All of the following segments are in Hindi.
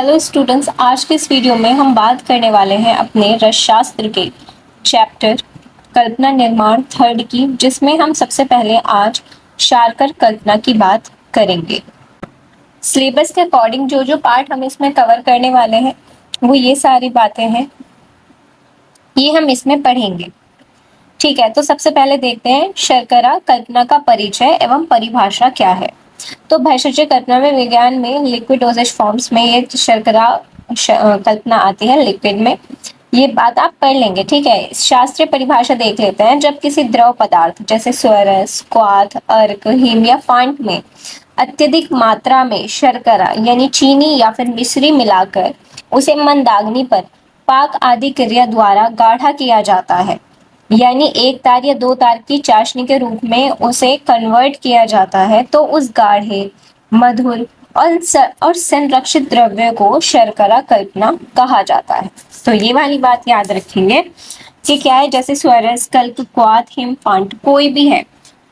हेलो स्टूडेंट्स, आज के इस वीडियो में हम बात करने वाले हैं अपने रसशास्त्र के चैप्टर कल्पना निर्माण थर्ड की, जिसमें हम सबसे पहले आज शारकर कल्पना की बात करेंगे। सिलेबस के अकॉर्डिंग जो जो पार्ट हम इसमें कवर करने वाले हैं वो ये सारी बातें हैं, ये हम इसमें पढ़ेंगे। ठीक है, तो सबसे पहले देखते हैं शर्करा कल्पना का परिचय एवं परिभाषा क्या है। तो भेषज कल्पना में विज्ञान में लिक्विड डोजेज फॉर्म्स में ये शर्करा कल्पना आती है लिक्विड में, ये बात आप पढ़ लेंगे। ठीक है, शास्त्रीय परिभाषा देख लेते हैं। जब किसी द्रव पदार्थ जैसे स्वरस, क्वाथ, अर्क, हिम या फांट में अत्यधिक मात्रा में शर्करा यानी चीनी या फिर मिश्री मिलाकर उसे मंदाग्नि पर पाक आदि क्रिया द्वारा गाढ़ा किया जाता है, यानी एक तार या दो तार की चाशनी के रूप में उसे कन्वर्ट किया जाता है, तो उस गाढ़े, मधुर और संरक्षित द्रव्य को शर्करा कल्पना कहा जाता है। तो ये वाली बात याद रखेंगे कि क्या है, जैसे स्वरस, कल्प, क्वाथ, हिम, फांट कोई भी है,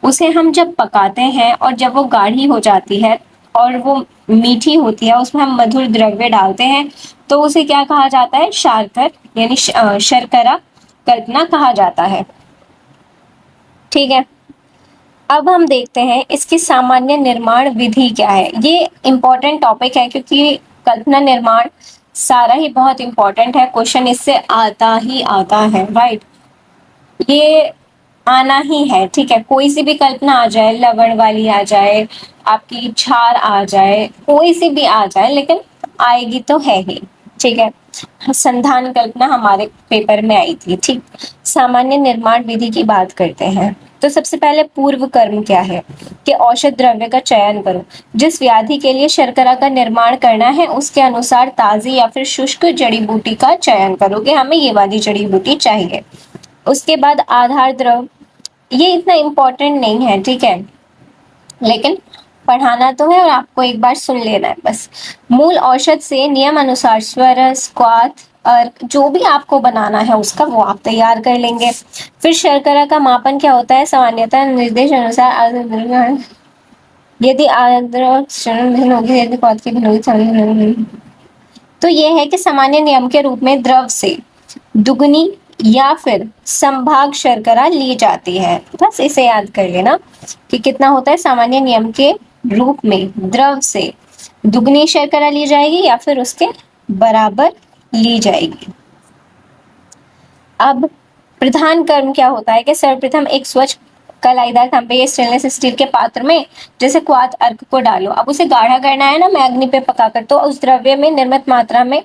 उसे हम जब पकाते हैं और जब वो गाढ़ी हो जाती है और वो मीठी होती है, उसमें हम मधुर द्रव्य डालते हैं, तो उसे क्या कहा जाता है? शार्कर यानी शर्करा कल्पना कहा जाता है। ठीक है, अब हम देखते हैं इसकी सामान्य निर्माण विधि क्या है। ये इंपॉर्टेंट टॉपिक है क्योंकि कल्पना निर्माण सारा ही बहुत इंपॉर्टेंट है, क्वेश्चन इससे आता ही आता है, राइट। ये आना ही है। ठीक है, कोई सी भी कल्पना आ जाए, लवण वाली आ जाए, आपकी क्षार आ जाए, कोई सी भी आ जाए, लेकिन आएगी तो है ही। ठीक है, संधान कल्पना हमारे पेपर में आई थी। ठीक, सामान्य निर्माण विधि की बात करते हैं। तो सबसे पहले पूर्व कर्म क्या है कि औषध द्रव्य का चयन करो। जिस व्याधि के लिए शर्करा का निर्माण करना है उसके अनुसार ताजी या फिर शुष्क जड़ी बूटी का चयन करो कि हमें ये वाली जड़ी बूटी चाहिए। उसके बाद आधार द्रव, ये इतना इम्पोर्टेंट नहीं है, ठीक है, लेकिन पढ़ाना तो है और आपको एक बार सुन लेना है बस। मूल औषध से नियम अनुसार स्वरस, क्वाथ, अर्क जो भी आपको बनाना है उसका वो आप तैयार कर लेंगे। फिर शर्करा का मापन क्या होता है? सामान्यतः निर्देश अनुसार यदि भिन्न होगी, यदि क्वाथ की भिन्न होगी, तो ये है कि सामान्य नियम के रूप में द्रव से दुगनी या फिर संभाग शर्करा ली जाती है। बस इसे याद कर लेना कि कितना होता है, सामान्य नियम के रूप में द्रव से दुगनी शर्करा ली जाएगी या फिर उसके बराबर ली जाएगी। अब प्रधान कर्म क्या होता है कि सर्वप्रथम एक स्वच्छ कलाईदार तांबे या स्टेनलेस स्टील के पात्र में जैसे क्वाथ, अर्क को डालो। अब उसे गाढ़ा करना है ना, मैं अग्नि पे पकाकर, तो उस द्रव्य में निर्मित मात्रा में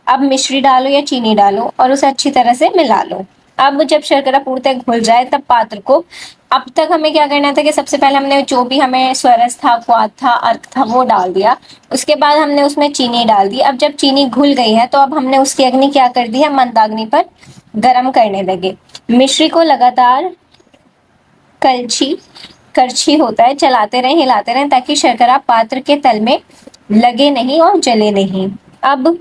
अब मिश्री डालो या चीनी डालो और उसे अच्छी तरह से मिला लो। अब जब शर्करा पूर्णतः घुल जाए तब पात्र को, अब तक हमें क्या करना था कि सबसे पहले हमने जो भी हमें स्वरस था, क्वाथ था, अर्क था, वो डाल दिया। उसके बाद हमने उसमें चीनी डाल दी। अब जब चीनी घुल गई है तो अब हमने उसकी अग्नि क्या कर दी है? मंदाग्नि पर गर्म करने लगे। मिश्री को लगातार करछी होता है, चलाते रहें, हिलाते रहें ताकि शर्करा पात्र के तल में लगे नहीं और जले नहीं। अब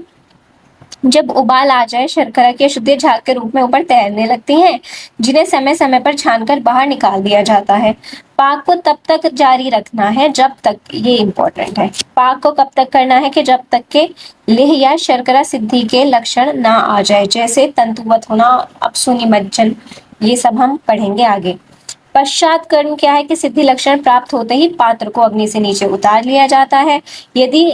जब उबाल आ जाए, शर्करा की अशुद्धि झाग के रूप में ऊपर तैरने लगती हैं, जिन्हें समय समय पर छानकर बाहर निकाल दिया जाता है। पाक को तब तक जारी रखना है जब तक, ये इंपॉर्टेंट है, पाक को कब तक करना है कि जब तक के लेह या शर्करा सिद्धि के लक्षण ना आ जाए, जैसे तंतुवत होना, अपसु निमज्जन, ये सब हम पढ़ेंगे आगे। पश्चात कर्म क्या है कि सिद्धि लक्षण प्राप्त होते ही पात्र को अग्नि से नीचे उतार लिया जाता है। यदि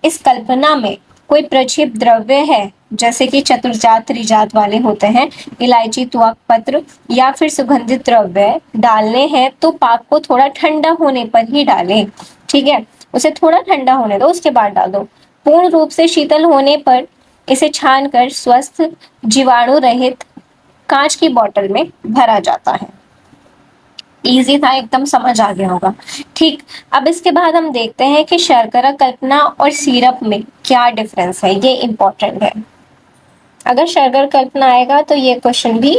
इस कल्पना में कोई प्रक्षेप द्रव्य है, जैसे कि चतुर्जात, त्रिजात वाले होते हैं, इलायची, तुअक पत्र या फिर सुगंधित द्रव्य डालने हैं, तो पाक को थोड़ा ठंडा होने पर ही डालें। ठीक है, उसे थोड़ा ठंडा होने दो, उसके बाद डाल दो। पूर्ण रूप से शीतल होने पर इसे छानकर स्वस्थ जीवाणु रहित कांच की बोतल में भरा जाता है। इजी था, एकदम समझ आ गया होगा। ठीक, अब इसके बाद हम देखते हैं कि शर्करा कल्पना और सिरप में क्या डिफरेंस है, ये इंपॉर्टेंट है। अगर शर्करा कल्पना आएगा तो ये क्वेश्चन भी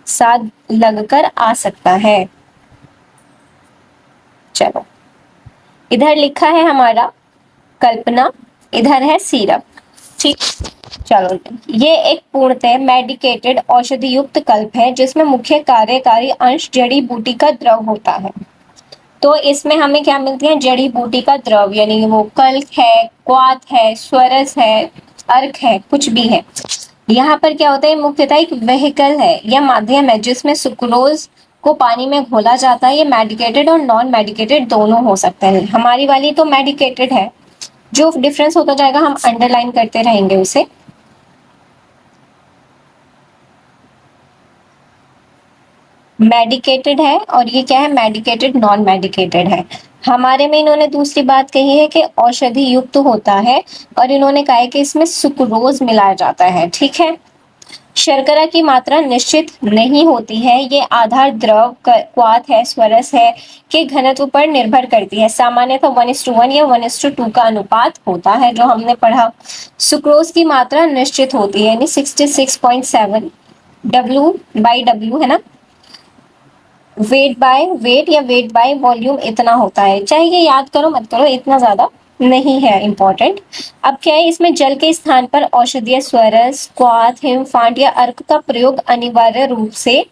साथ लगकर आ सकता है। चलो, इधर लिखा है हमारा कल्पना, इधर है सिरप। ठीक, चलो, ये एक पूर्णतः मेडिकेटेड औषधि युक्त कल्प है जिसमें मुख्य कार्यकारी अंश जड़ी बूटी का द्रव होता है। तो इसमें हमें क्या मिलती है, जड़ी बूटी का द्रव, यानी वो कल्क है, क्वाथ है, स्वरस है, अर्क है, कुछ भी है। यहाँ पर क्या होता है, मुख्यतः एक वेहिकल है या माध्यम है जिसमें सुक्रोज को पानी में घोला जाता है। ये मेडिकेटेड और नॉन मेडिकेटेड दोनों हो सकते हैं। हमारी वाली तो मेडिकेटेड है, जो डिफरेंस होता जाएगा हम अंडरलाइन करते रहेंगे उसे। मेडिकेटेड है और ये क्या है, मेडिकेटेड नॉन मेडिकेटेड है। हमारे में इन्होंने दूसरी बात कही है कि औषधि युक्त होता है, और इन्होंने कहा है कि इसमें सुक्रोज मिलाया जाता है। ठीक है, शर्करा की मात्रा निश्चित नहीं होती है, ये आधार द्रव क्वाथ है, स्वरस है के घनत्व पर निर्भर करती है। सामान्यतः 1:1 या 1:2 का अनुपात होता है, जो हमने पढ़ा। सुक्रोज की मात्रा निश्चित होती है, यानी 66.7 W/W है ना, वेट बाय वेट या वेट बाय वॉल्यूम इतना होता है। चाहे ये याद करो मत करो, इतना ज्यादा नहीं है इम्पोर्टेंट। अब क्या है, इसमें जल के स्थान पर औषधीय स्वरस, क्वाथ, हिमफांड या अर्क का प्रयोग अनिवार्य रूप से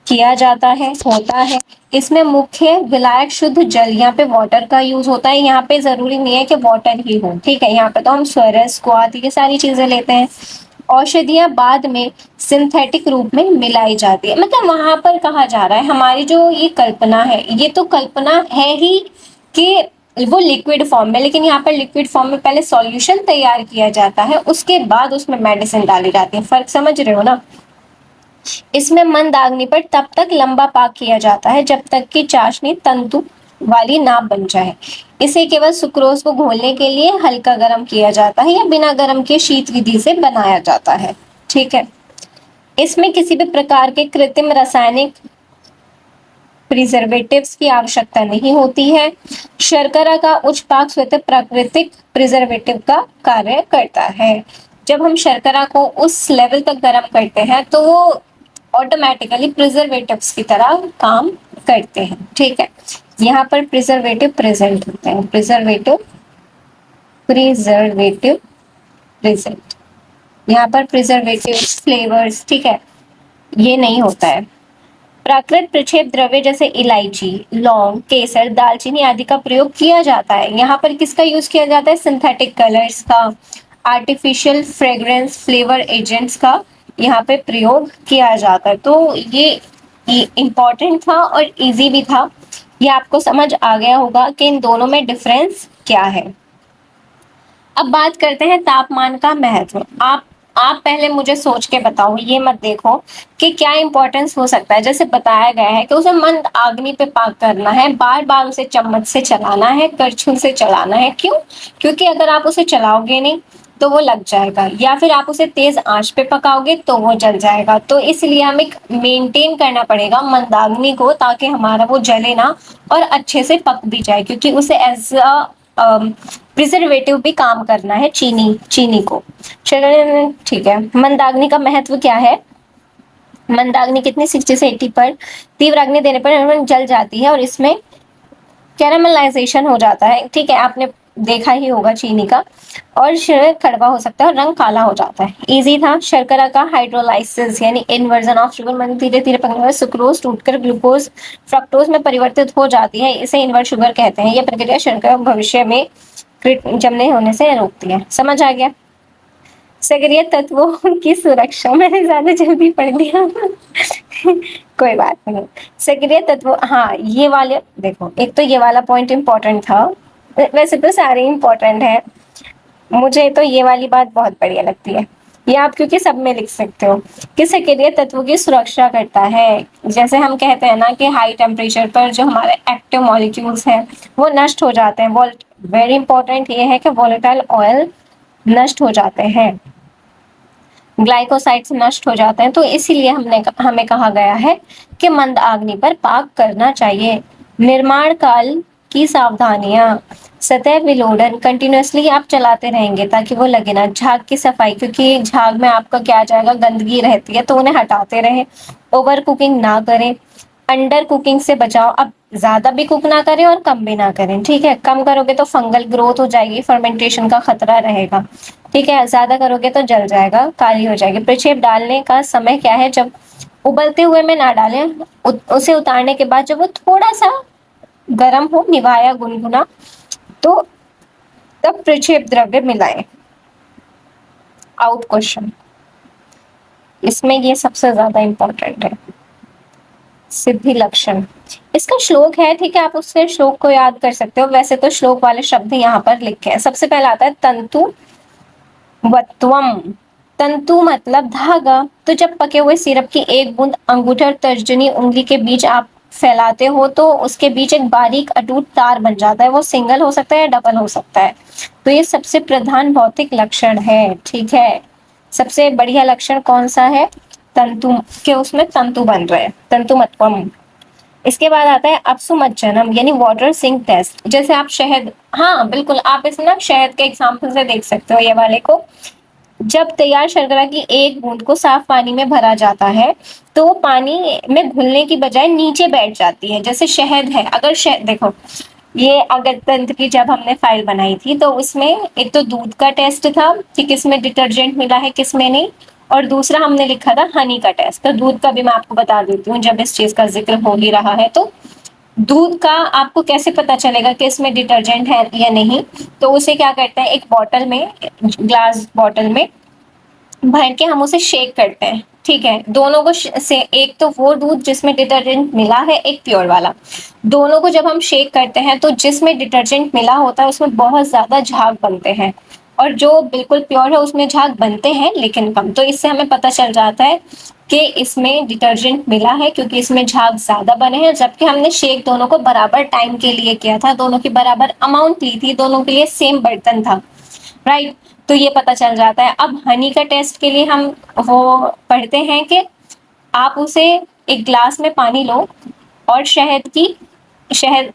किया जाता है, होता है। इसमें मुख्य विलायक शुद्ध जल, यहाँ पे वाटर का यूज होता है। यहाँ पे जरूरी नहीं है कि वाटर ही हो, ठीक है, यहाँ पे तो हम स्वरस, क्वाथ, ये सारी चीजें लेते हैं। औषधियां बाद में सिंथेटिक रूप में मिलाई जाती है, मतलब वहां पर कहा जा रहा है हमारी जो ये कल्पना है, ये तो कल्पना है ही कि वो लिक्विड फॉर्म में, लेकिन यहाँ पर लिक्विड फॉर्म में पहले सॉल्यूशन तैयार किया जाता है, उसके बाद उसमें मेडिसिन डाली जाती है। फर्क समझ रहे हो ना। इसमें मंद अग्नि पर तब तक लंबा पाक किया जाता है जब तक कि चाशनी तंतु वाली ना बन जाए। इसे केवल सुक्रोज को घोलने के लिए हल्का गर्म किया जाता है या बिना गर्म के शीत विधि से बनाया जाता है। ठीक है, इसमें किसी भी प्रकार के कृत्रिम रासायनिक प्रिजर्वेटिव्स की आवश्यकता नहीं होती है। शर्करा का उच्च पाक स्वतः प्राकृतिक प्रिजर्वेटिव का कार्य करता है। जब हम शर्करा को उस लेवल तक गर्म करते हैं तो वो ऑटोमेटिकली प्रिजर्वेटिव्स की तरह काम करते हैं। ठीक है, यहाँ पर प्रिजर्वेटिव प्रेजेंट होते हैं, प्रिजर्वेटिव प्रिजर्वेटिव प्रेजेंट, यहाँ पर प्रिजर्वेटिव फ्लेवर्स, ठीक है, ये नहीं होता है। प्राकृत प्रक्षेप द्रव्य जैसे इलायची, लौंग, केसर, दालचीनी आदि का प्रयोग किया जाता है। यहाँ पर किसका यूज किया जाता है, सिंथेटिक कलर्स का, आर्टिफिशियल फ्रेग्रेंस फ्लेवर एजेंट्स का यहाँ पे प्रयोग किया जाता है। तो ये इम्पोर्टेंट था और इजी भी था। ये आपको समझ आ गया होगा कि इन दोनों में डिफरेंस क्या है। अब बात करते हैं तापमान का महत्व। आप पहले मुझे सोच के बताओ, ये मत देखो कि क्या इंपॉर्टेंस हो सकता है। जैसे बताया गया है कि उसे मंद आग्नि पे पाक करना है, बार बार उसे चम्मच से चलाना है, करछुल से चलाना है। क्यों? क्योंकि अगर आप उसे चलाओगे नहीं तो वो लग जाएगा, या फिर आप उसे तेज आंच पे पकाओगे तो वो जल जाएगा। तो इसलिए हमें मेंटेन करना पड़ेगा मंदाग्नि को, ताकि हमारा वो जले ना और अच्छे से पक भी जाए, क्योंकि उसे एज प्रिजर्वेटिव भी काम करना है चीनी को। चलो ठीक है, मंदाग्नि का महत्व क्या है। मंदाग्नि कितनी 60 से 80 पर तीव्र अग्नि देने पर जल जाती है और इसमें कैरामलाइजेशन हो जाता है। ठीक है, आपने देखा ही होगा चीनी का, और शरीर कड़वा हो सकता है और रंग काला हो जाता है। इजी था। शर्करा का हाइड्रोलाइसिस यानी इन्वर्जन ऑफ शुगर, मतलब धीरे धीरे पकने वाले सुक्रोज टूटकर ग्लूकोज फ्रक्टोज में परिवर्तित हो जाती है, इसे इन्वर्ट शुगर कहते हैं। यह प्रक्रिया शर्करा भविष्य में जमने होने से रोकती है। समझ आ गया। सक्रिय तत्वों की सुरक्षा, मैंने ज्यादा जल्दी पढ़ दिया कोई बात नहीं। सक्रिय तत्व, हाँ ये वाले देखो, एक तो ये वाला पॉइंट इंपॉर्टेंट था, वैसे तो सारे इंपॉर्टेंट है, मुझे तो ये वाली बात बहुत बढ़िया लगती है। ये आप क्योंकि सब में लिख सकते हो कि सक्रिय तत्वों की सुरक्षा करता है। जैसे हम कहते हैं ना कि हाई टेम्परेचर पर जो हमारे एक्टिव मॉलिक्यूल्स हैं वो नष्ट हो जाते हैं। वेरी इंपॉर्टेंट ये है कि वोलेटाइल ऑयल नष्ट हो जाते हैं, ग्लाइकोसाइड्स नष्ट हो जाते हैं। तो इसीलिए हमें कहा गया है कि मंद आग्नि पर पाक करना चाहिए। निर्माण काल की सावधानियां, सतह विलोडन, कंटिन्यूसली आप चलाते रहेंगे ताकि वो लगे ना। झाग की सफाई, क्योंकि झाग में आपका क्या आ जाएगा, गंदगी रहती है, तो उन्हें हटाते रहे। ओवर कुकिंग ना करें, अंडर कुकिंग से बचाओ। अब ज्यादा भी कुक ना करें और कम भी ना करें, ठीक है। कम करोगे तो फंगल ग्रोथ हो जाएगी, फर्मेंटेशन का खतरा रहेगा, ठीक है। ज्यादा करोगे तो जल जाएगा, काली हो जाएगी। प्रक्षेप डालने का समय क्या है, जब उबलते हुए में ना डालें, उसे उतारने के बाद जब वो थोड़ा सा गरम हो, निभाया गुनगुना, तो तब प्रक्षेप द्रव्य मिलाएं। आउट क्वेश्चन, इसमें ये सबसे ज्यादा इंपॉर्टेंट है। सिद्धि लक्षण, इसका श्लोक है, ठीक है, आप उससे श्लोक को याद कर सकते हो। वैसे तो श्लोक वाले शब्द यहाँ पर लिखे हैं। सबसे पहला आता है तंतु वत्वम। तंतु मतलब धागा। तो जब पके हुए सिरप की एक बूंद अंगूठा और तर्जनी उंगली के बीच आप फैलाते हो तो उसके बीच एक बारीक अटूट तार बन जाता है। वो सिंगल हो सकता है या डबल हो सकता है। तो ये सबसे प्रधान भौतिक लक्षण है, ठीक है। सबसे बढ़िया लक्षण कौन सा है? तंतु के उसमें तंतु बन रहे हैं, तंतुमत्वम। इसके बाद आता है अपसुमज्जनम यानी वाटर सिंक टेस्ट। जैसे आप शहद, हाँ बिल्कुल, आप इसे ना शहद के एग्जाम्पल से देख सकते हो ये वाले को। जब तैयार शर्करा की एक बूंद को साफ पानी में भरा जाता है तो वो पानी में घुलने की बजाय नीचे बैठ जाती है। जैसे शहद है, अगर शहद देखो, ये अगर तंत्र की जब हमने फाइल बनाई थी तो उसमें एक तो दूध का टेस्ट था कि किसमें डिटर्जेंट मिला है किसमें नहीं, और दूसरा हमने लिखा था हनी का टेस्ट। तो दूध का भी मैं आपको बता देती हूँ जब इस चीज का जिक्र हो ही रहा है। तो दूध का आपको कैसे पता चलेगा कि इसमें डिटर्जेंट है या नहीं? तो उसे क्या करते हैं, एक बॉटल में, ग्लास बॉटल में भर के हम उसे शेक करते हैं, ठीक है। दोनों को से, एक तो वो दूध जिसमें डिटर्जेंट मिला है, एक प्योर वाला। दोनों को जब हम शेक करते हैं तो जिसमें डिटर्जेंट मिला होता है उसमें बहुत ज्यादा झाग बनते हैं, और जो बिल्कुल प्योर है उसमें झाग बनते हैं लेकिन कम। तो इससे हमें पता चल जाता है कि इसमें डिटर्जेंट मिला है क्योंकि इसमें झाग ज्यादा बने हैं। जबकि हमने शेक दोनों को बराबर टाइम के लिए किया था, दोनों की बराबर अमाउंट ली थी, दोनों के लिए सेम बर्तन था, राइट। तो ये पता चल जाता है। अब हनी का टेस्ट के लिए हम वो पढ़ते हैं कि आप उसे एक ग्लास में पानी लो और शहद,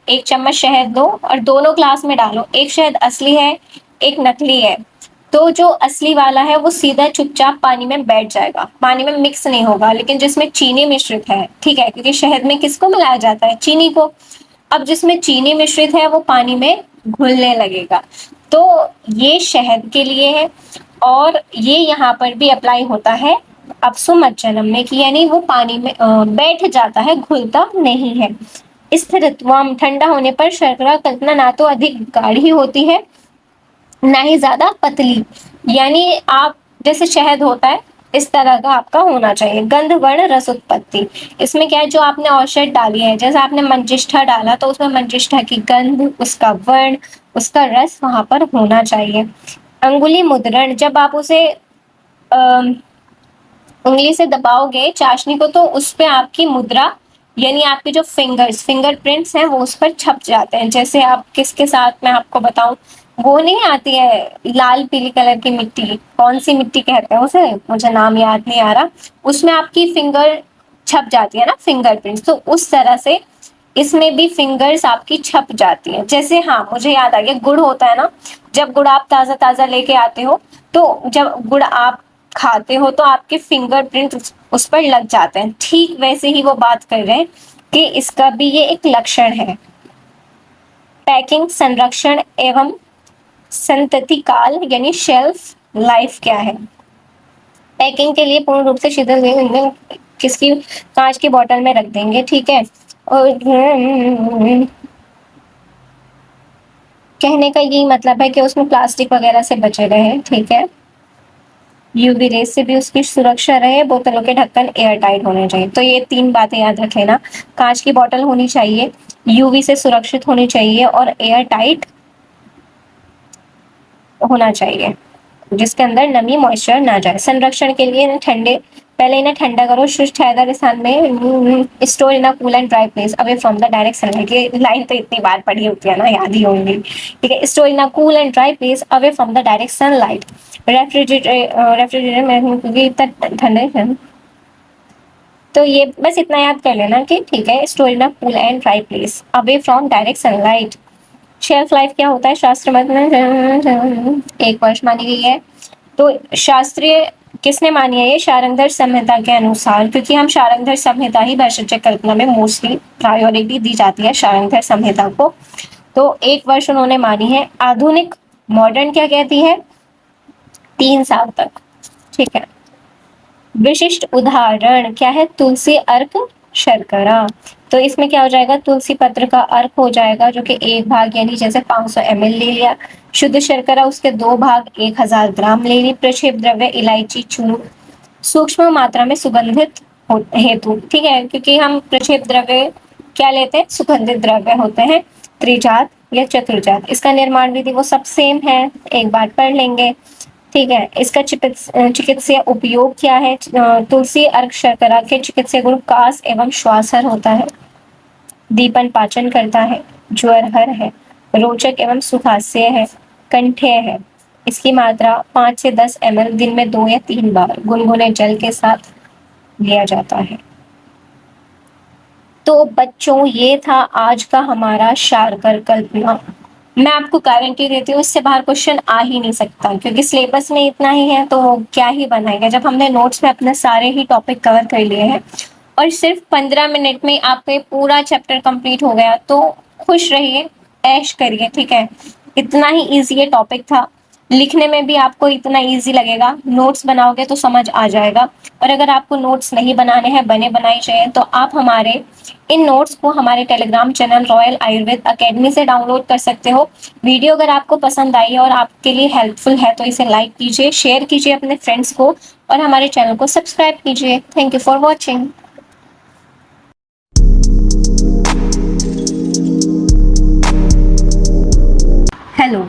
एक चम्मच शहद लो और दोनों ग्लास में डालो। एक शहद असली है, एक नकली है। तो जो असली वाला है वो सीधा चुपचाप पानी में बैठ जाएगा, पानी में मिक्स नहीं होगा। लेकिन जिसमें चीनी मिश्रित है, ठीक है, क्योंकि शहद में किसको मिलाया जाता है? चीनी को। अब जिसमें चीनी मिश्रित है वो पानी में घुलने लगेगा। तो ये शहद के लिए है, और ये यहाँ पर भी अप्लाई होता है अपसुमज्जनम में, कि यानी वो पानी में बैठ जाता है, घुलता नहीं है। स्थिरत्वम, ठंडा होने पर शर्करा कल्पना ना तो अधिक गाढ़ी होती है ना ही ज्यादा पतली। यानी आप जैसे शहद होता है इस तरह का आपका होना चाहिए। गंध वर्ण रस उत्पत्ति, इसमें क्या है, जो आपने औषध डाली है, जैसे आपने मंजिष्ठा डाला तो उसमें मंजिष्ठा की गंध, उसका वर्ण, उसका रस वहां पर होना चाहिए। अंगुली मुद्रण, जब आप उसे उंगली से दबाओगे चाशनी को तो उस पे आपकी मुद्रा यानी आपके जो फिंगरप्रिंट्स हैं वो उस पर छप जाते हैं। जैसे आप किसके साथ, मैं आपको बताऊं, वो नहीं आती है लाल पीली कलर की मिट्टी, कौन सी मिट्टी कहते हैं उसे, मुझे नाम याद नहीं आ रहा, उसमें आपकी फिंगर छप जाती है ना, फिंगरप्रिंट्स। तो उस तरह से इसमें भी फिंगर्स आपकी छप जाती है। जैसे, हाँ मुझे याद आ गया, गुड़ होता है ना, जब गुड़ आप ताजा ताजा लेके आते हो तो जब गुड़ आप खाते हो तो आपके फिंगरप्रिंट उस पर लग जाते हैं। ठीक वैसे ही वो बात कर रहे हैं कि इसका भी ये एक लक्षण है। पैकिंग, संरक्षण एवं संतति काल यानी शेल्फ लाइफ क्या है? पैकिंग के लिए पूर्ण रूप से शिथिल किसकी, कांच की बोतल में रख देंगे, ठीक है। और कहने का यही मतलब है कि उसमें प्लास्टिक वगैरह से बचे रहे, ठीक है। यूवी रेस से भी उसकी सुरक्षा रहे, बोतलों के ढक्कन एयर टाइट होने चाहिए। तो ये 3 बातें याद रख लेना। कांच की बोतल होनी चाहिए, यूवी से सुरक्षित होनी चाहिए और एयर टाइट होना चाहिए जिसके अंदर नमी मॉइस्चर ना जाए। संरक्षण के लिए ठंडे, पहले इन्हें ठंडा करो शुष्क छायादार स्थान में, store in a cool and dry place away from the direct sunlight. ये लाइन तो इतनी बार पढ़ी होती है ना, याद ही होंगी, ठीक है। Store in a cool and dry place away from the direct sunlight. Refrigerator में क्योंकि इतना ठंडे है, तो ये बस इतना याद कर लेना कि ठीक है, store in a cool and dry place away from direct sunlight. Shelf life क्या होता है? शास्त्र मत में 1 वर्ष मानी गई है। तो शास्त्रीय किसने मानी है? ये शारंगधर संहिता के अनुसार, क्योंकि हम शारंगधर संहिता ही भैषज्य कल्पना में मोस्टली प्रायोरिटी दी जाती है शारंगधर संहिता को। तो 1 वर्ष उन्होंने मानी है। आधुनिक मॉडर्न क्या कहती है? 3 साल तक, ठीक है। विशिष्ट उदाहरण क्या है? तुलसी अर्क शर्करा। तो इसमें क्या हो जाएगा, तुलसी पत्र का अर्क हो जाएगा जो कि 1 भाग यानी जैसे 500 ml ले लिया। शुद्ध शर्करा उसके 2 भाग 1000 ग्राम ले ली। प्रक्षेप द्रव्य इलायची चूर्ण सूक्ष्म मात्रा में सुगंधित हेतु, ठीक है, क्योंकि हम प्रक्षेप द्रव्य क्या लेते हैं, सुगंधित द्रव्य होते हैं, त्रिजात या चतुर्जात। इसका निर्माण विधि वो सब सेम है, एक बार पढ़ लेंगे, ठीक है। इसका चिकित्सीय उपयोग क्या है, तुलसी अर्क शर्करा के चिकित्सीय गुण कास एवं श्वासहर होता है, दीपन पाचन करता है, ज्वरहर है, रोचक एवं सुखास्य है, कंठ्य है। इसकी मात्रा 5 से 10 ml दिन में 2 या 3 बार गुनगुने जल के साथ लिया जाता है। तो बच्चों ये था आज का हमारा शारकर कल्पना। मैं आपको गारंटी देती हूँ इससे बाहर क्वेश्चन आ ही नहीं सकता, क्योंकि सिलेबस में इतना ही है तो क्या ही बनाएगा जब हमने नोट्स में अपने सारे ही टॉपिक कवर कर लिए हैं और सिर्फ 15 मिनट में आपका पूरा चैप्टर कंप्लीट हो गया। तो खुश रहिए, ऐश करिए, ठीक है। इतना ही इजी ये टॉपिक था, लिखने में भी आपको इतना इजी लगेगा, नोट्स बनाओगे तो समझ आ जाएगा। और अगर आपको नोट्स नहीं बनाने हैं, बने बनाए चाहिए, तो आप हमारे इन नोट्स को हमारे Telegram channel royal Ayurveda academy से डाउनलोड कर सकते हो। वीडियो अगर आपको पसंद आई है और आपके लिए हेल्पफुल है तो इसे लाइक कीजिए, शेयर कीजिए अपने फ्रेंड्स को और हमारे चैनल को सब्सक्राइब कीजिए। Thank you for watching. Hello,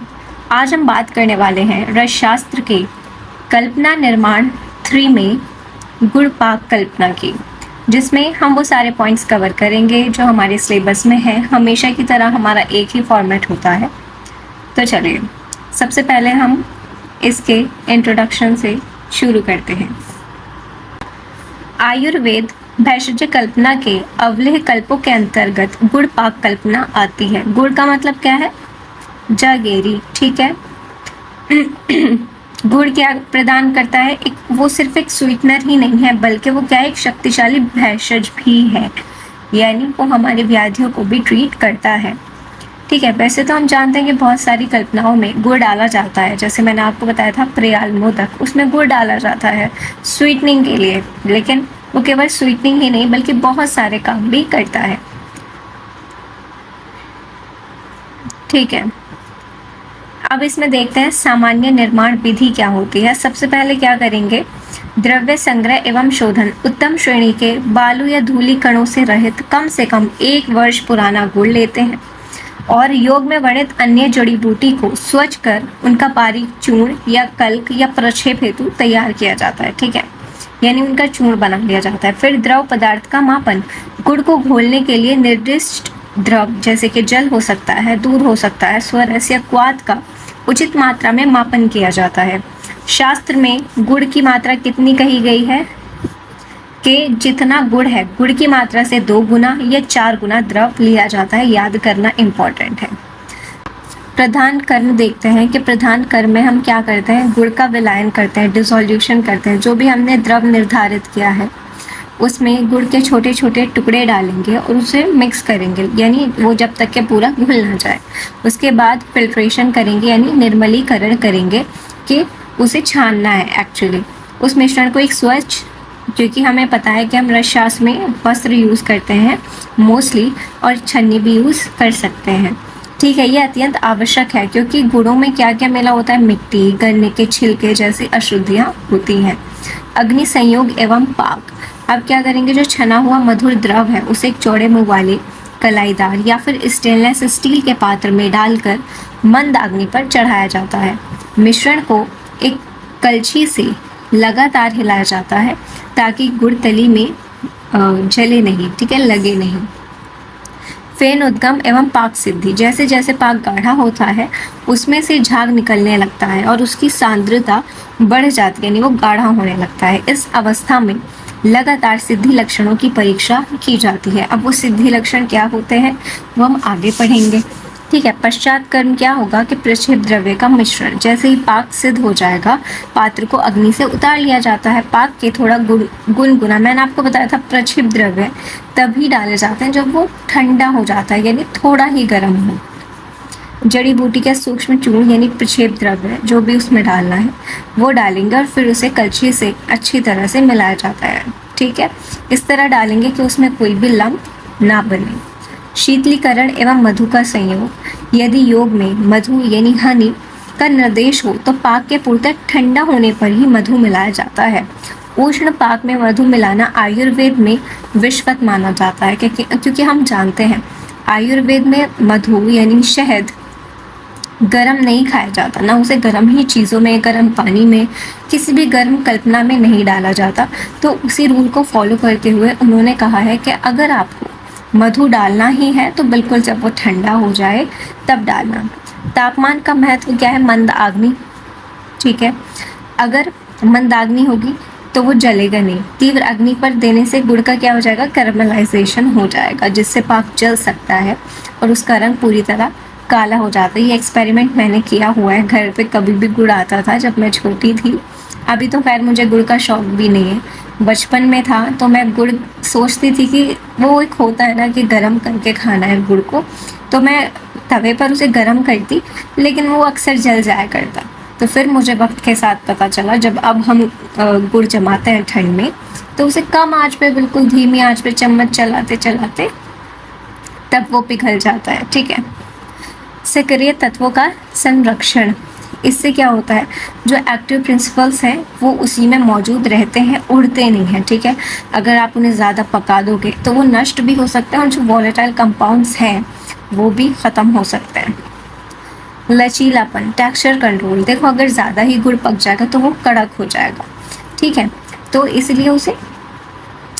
आज हम बात करने वाले हैं रसशास्त्र के कल्पना निर्माण 3 में गुण पाक कल्पना की, जिसमें हम वो सारे पॉइंट्स कवर करेंगे जो हमारे सिलेबस में है। हमेशा की तरह हमारा एक ही फॉर्मेट होता है। तो चलिए सबसे पहले हम इसके इंट्रोडक्शन से शुरू करते हैं। आयुर्वेद भैषज कल्पना के अवलेह कल्पों के अंतर्गत गुण पाक कल्पना आती है। गुड़ का मतलब क्या है, जागेरी, ठीक है। गुड़ क्या प्रदान करता है, वो सिर्फ एक स्वीटनर ही नहीं है बल्कि वो क्या है, एक शक्तिशाली भैषज भी है, यानी वो हमारी व्याधियों को भी ट्रीट करता है, ठीक है। वैसे तो हम जानते हैं कि बहुत सारी कल्पनाओं में गुड़ डाला जाता है, जैसे मैंने आपको बताया था प्रियाल मोदक, उसमें गुड़ डाला जाता है स्वीटनिंग के लिए, लेकिन वो केवल स्वीटनिंग ही नहीं बल्कि बहुत सारे काम भी करता है, ठीक है। अब इसमें देखते हैं सामान्य निर्माण विधि क्या होती है। सबसे पहले क्या करेंगे, द्रव्य संग्रह एवं शोधन। उत्तम श्रेणी के बालू या धूली कणों से रहित कम से कम 1 वर्ष पुराना गुड़ लेते हैं और योग में वर्णित अन्य जड़ी बूटी को स्वच्छ कर उनका बारीक चूर्ण या कल्क या प्रक्षेप हेतु तैयार किया जाता है, ठीक है, यानी उनका चूर्ण बना लिया जाता है। फिर द्रव पदार्थ का मापन। गुड़ को घोलने के लिए निर्दिष्ट द्रव जैसे कि जल हो सकता है, दूध हो सकता है, स्वरस या क्वाथ का उचित मात्रा में मापन किया जाता है। शास्त्र में गुड़ की मात्रा कितनी कही गई है कि जितना गुड़ है गुड़ की मात्रा से 2 गुना या 4 गुना द्रव लिया जाता है। याद करना इम्पोर्टेंट है। प्रधान कर्म देखते हैं कि प्रधान कर्म में हम क्या करते हैं, गुड़ का विलायन करते हैं, डिसोल्यूशन करते हैं। जो भी हमने द्रव निर्धारित किया है उसमें गुड़ के छोटे छोटे टुकड़े डालेंगे और उसे मिक्स करेंगे, यानी वो जब तक के पूरा घुल ना जाए। उसके बाद फिल्ट्रेशन करेंगे, यानी निर्मलीकरण करेंगे कि उसे छानना है एक्चुअली उस मिश्रण को एक स्वच्छ, क्योंकि हमें पता है कि हम रसशास्त्र में वस्त्र यूज़ करते हैं मोस्टली और छन्नी भी यूज़ कर सकते हैं, ठीक है। ये अत्यंत आवश्यक है क्योंकि गुड़ों में क्या क्या मिला होता है, मिट्टी, गन्ने के छिलके जैसी अशुद्धियाँ होती हैं। अग्नि संयोग एवं पाक। अब क्या करेंगे, जो छना हुआ मधुर द्रव है उसे एक चौड़े मुंह वाले कलाईदार या फिर स्टेनलेस स्टील के पात्र में डालकर मंद अग्नि पर चढ़ाया जाता है। मिश्रण को एक कलछी से लगातार हिलाया जाता है ताकि गुड़ तली में जले नहीं, ठीक है, लगे नहीं। फेन उद्गम एवं पाक सिद्धि। जैसे जैसे पाक गाढ़ा होता है उसमें से झाग निकलने लगता है और उसकी सांद्रता बढ़ जाती है, यानी वो गाढ़ा होने लगता है। इस अवस्था में लगातार सिद्धि लक्षणों की परीक्षा की जाती है। अब वो सिद्धि लक्षण क्या होते हैं वो हम आगे पढ़ेंगे, ठीक है। पश्चात कर्म क्या होगा कि प्रक्षेप द्रव्य का मिश्रण। जैसे ही पाक सिद्ध हो जाएगा पात्र को अग्नि से उतार लिया जाता है। पाक के थोड़ा गुनगुना, मैंने आपको बताया था प्रक्षेप द्रव्य तभी डाले जाते हैं जब वो ठंडा हो जाता है, यानी थोड़ा ही गर्म हो। जड़ी बूटी का सूक्ष्म चूर्ण यानी प्रक्षेप द्रव्य जो भी उसमें डालना है वो डालेंगे और फिर उसे कलछी से अच्छी तरह से मिलाया जाता है। ठीक है, इस तरह डालेंगे कि उसमें कोई भी लम्ब ना बने। शीतलीकरण एवं मधु का संयोग, यदि योग में मधु यानी हनी का निर्देश हो तो पाक के पूर्णतः ठंडा होने पर ही मधु मिलाया जाता है। उष्ण पाक में मधु मिलाना आयुर्वेद में विश्वत माना जाता है, क्योंकि हम जानते हैं आयुर्वेद में मधु यानी शहद गरम नहीं खाया जाता, ना उसे गरम ही चीज़ों में, गरम पानी में, किसी भी गर्म कल्पना में नहीं डाला जाता। तो उसी रूल को फॉलो करते हुए उन्होंने कहा है कि अगर आपको मधु डालना ही है तो बिल्कुल जब वो ठंडा हो जाए तब डालना। तापमान का महत्व क्या है? मंदाग्नि, ठीक है, अगर मंदाग्नि होगी तो वो जलेगा नहीं। तीव्र अग्नि पर देने से गुड़ का क्या हो जाएगा? कैरमलाइजेशन हो जाएगा, जिससे पाक जल सकता है और उसका रंग पूरी तरह काला हो जाता है। ये एक्सपेरिमेंट मैंने किया हुआ है घर पे, कभी भी गुड़ आता था जब मैं छोटी थी। अभी तो खैर मुझे गुड़ का शौक भी नहीं है, बचपन में था तो मैं गुड़ सोचती थी कि वो एक होता है ना कि गरम करके खाना है गुड़ को, तो मैं तवे पर उसे गरम करती, लेकिन वो अक्सर जल जाया करता। तो फिर मुझे वक्त के साथ पता चला, जब अब हम गुड़ जमाते हैं ठंड में तो उसे कम आंच पे, बिल्कुल धीमी आंच पे चम्मच चलाते चलाते तब वो पिघल जाता है। ठीक है, सक्रिय तत्वों का संरक्षण, इससे क्या होता है, जो एक्टिव प्रिंसिपल्स हैं वो उसी में मौजूद रहते हैं, उड़ते नहीं हैं। ठीक है, अगर आप उन्हें ज़्यादा पका दोगे तो वो नष्ट भी हो सकते हैं और जो वॉलेटाइल कंपाउंड्स हैं वो भी ख़त्म हो सकते हैं। लचीलापन, टेक्सचर कंट्रोल, देखो अगर ज़्यादा ही गुड़ पक जाएगा तो वो कड़क हो जाएगा। ठीक है, तो इसलिए उसे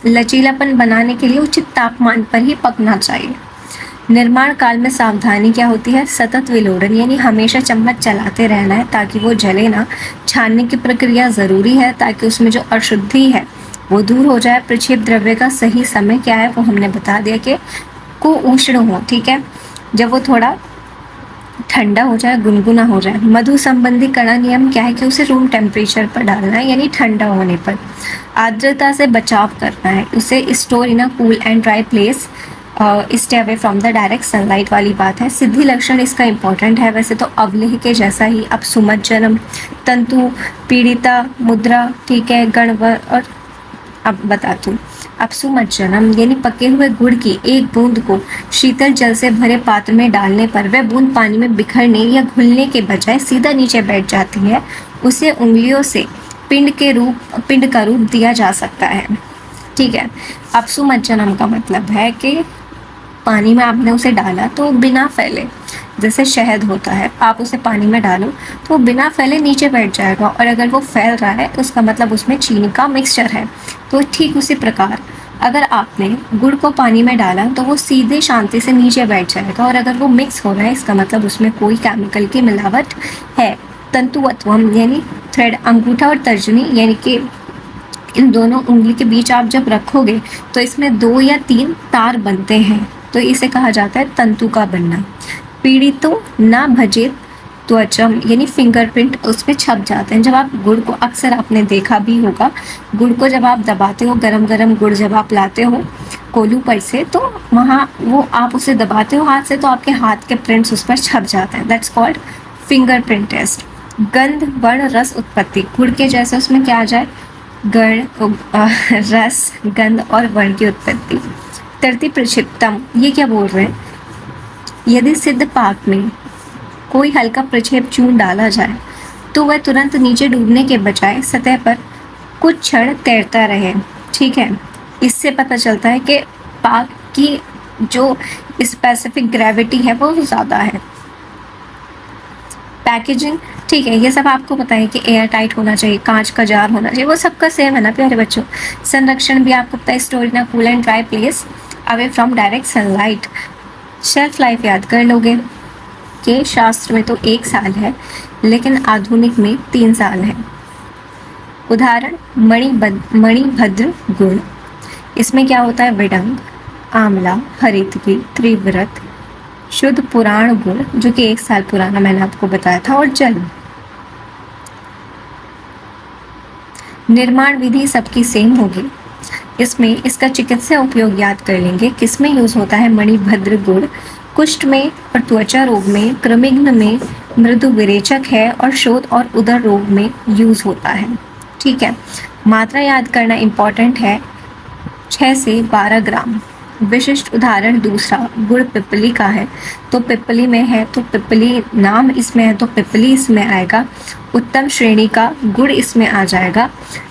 लचीलापन बनाने के लिए उचित तापमान पर ही पकना चाहिए। निर्माण काल में सावधानी क्या होती है? सतत विलोड़न, यानी हमेशा चम्मच चलाते रहना है ताकि वो जले ना। छानने की प्रक्रिया ज़रूरी है ताकि उसमें जो अशुद्धि है वो दूर हो जाए। प्रक्षेप द्रव्य का सही समय क्या है वो हमने बता दिया कि को उष्ण हो। ठीक है, जब वो थोड़ा ठंडा हो जाए, गुनगुना हो जाए। मधु संबंधी कड़ा नियम क्या है कि उसे रूम टेम्परेचर पर डालना है, यानी ठंडा होने पर। आर्द्रता से बचाव करना है, उसे store in a cool and dry place, stay away from the direct sunlight वाली बात है। सिद्धि लक्षण इसका इंपॉर्टेंट है, वैसे तो अवलेह के जैसा ही। अब सुमज्जनम, तंतु, पीड़िता, मुद्रा, ठीक है, गणवर, और अब बताती हूँ। अब सुमज्जनम यानी पके हुए गुड़ की एक बूंद को शीतल जल से भरे पात्र में डालने पर वह बूंद पानी में बिखरने या घुलने के बजाय सीधा नीचे बैठ जाती है। उसे उंगलियों से पिंड का रूप दिया जा सकता है। ठीक है, अब सुमज्जनम का मतलब है कि पानी में आपने उसे डाला तो बिना फैले, जैसे शहद होता है, आप उसे पानी में डालो तो वो बिना फैले नीचे बैठ जाएगा, और अगर वो फैल रहा है तो उसका मतलब उसमें चीनी का मिक्सचर है। तो ठीक उसी प्रकार अगर आपने गुड़ को पानी में डाला तो वो सीधे शांति से नीचे बैठ जाएगा, और अगर वो मिक्स हो रहा है इसका मतलब उसमें कोई केमिकल की मिलावट है। तंतुवत्वम यानी थ्रेड, अंगूठा और तर्जनी यानी कि इन दोनों उंगली के बीच आप जब रखोगे तो इसमें 2 या 3 तार बनते हैं, तो इसे कहा जाता है तंतु का बनना। पीड़ितों ना भजित त्वचम यानी फिंगरप्रिंट उसमें छप जाते हैं। जब आप गुड़ को, अक्सर आपने देखा भी होगा, गुड़ को जब आप दबाते हो, गरम गरम गुड़ जब आप लाते हो कोलू पर से, तो वहाँ वो आप उसे दबाते हो हाथ से तो आपके हाथ के प्रिंट्स उस पर छप जाते हैं। That's called fingerprint test. गंध, वर्ण, रस उत्पत्ति, गुड़ के जैसे उसमें क्या आ जाए, गण, रस, गंध और वर्ण की उत्पत्ति। तरती प्रक्षिप्तम, ये क्या बोल रहे हैं, यदि सिद्ध पाक में कोई हल्का प्रक्षेप चूर्ण डाला जाए तो वह तुरंत नीचे डूबने के बजाय सतह पर कुछ क्षण तैरता रहे। ठीक है, इससे पता चलता है कि पाक की जो स्पेसिफिक ग्रेविटी है वो ज़्यादा है। पैकेजिंग, ठीक है, ये सब आपको पता है कि एयर टाइट होना चाहिए, कांच का जार होना चाहिए, वो सबका सेम है ना प्यारे बच्चों। संरक्षण भी आपको पता है, store in a cool and dry place away from direct sunlight. Shelf life याद कर लोगे कि शास्त्र में तो 1 साल है, लेकिन आधुनिक में 3 साल है। उदाहरण, मणिभद्र गुण, इसमें क्या होता है, विडंग, आंवला, हरितकी, त्रिव्रत, शुद्ध पुराण गुण जो कि 1 साल पुराना मैंने आपको बताया था, और जल। निर्माण विधि सबकी सेम होगी, इसमें इसका चिकित्सा उपयोग याद कर लेंगे। किसमें यूज होता है मणिभद्र गुण, कुष्ठ में और त्वचा रोग में, क्रमिघ्न में मृदु विरेचक है, और शोथ और उदर रोग में यूज होता है। ठीक है, मात्रा याद करना इंपॉर्टेंट है। 6 से 12 ग्राम। विशिष्ट उदाहरण दूसरा गुड़ पिपली का है, तो पिपली में है तो पिपली नाम इसमें है तो पिपली इसमें आएगा। उत्तम श्रेणी का गुड़ इसमें आ जाएगा।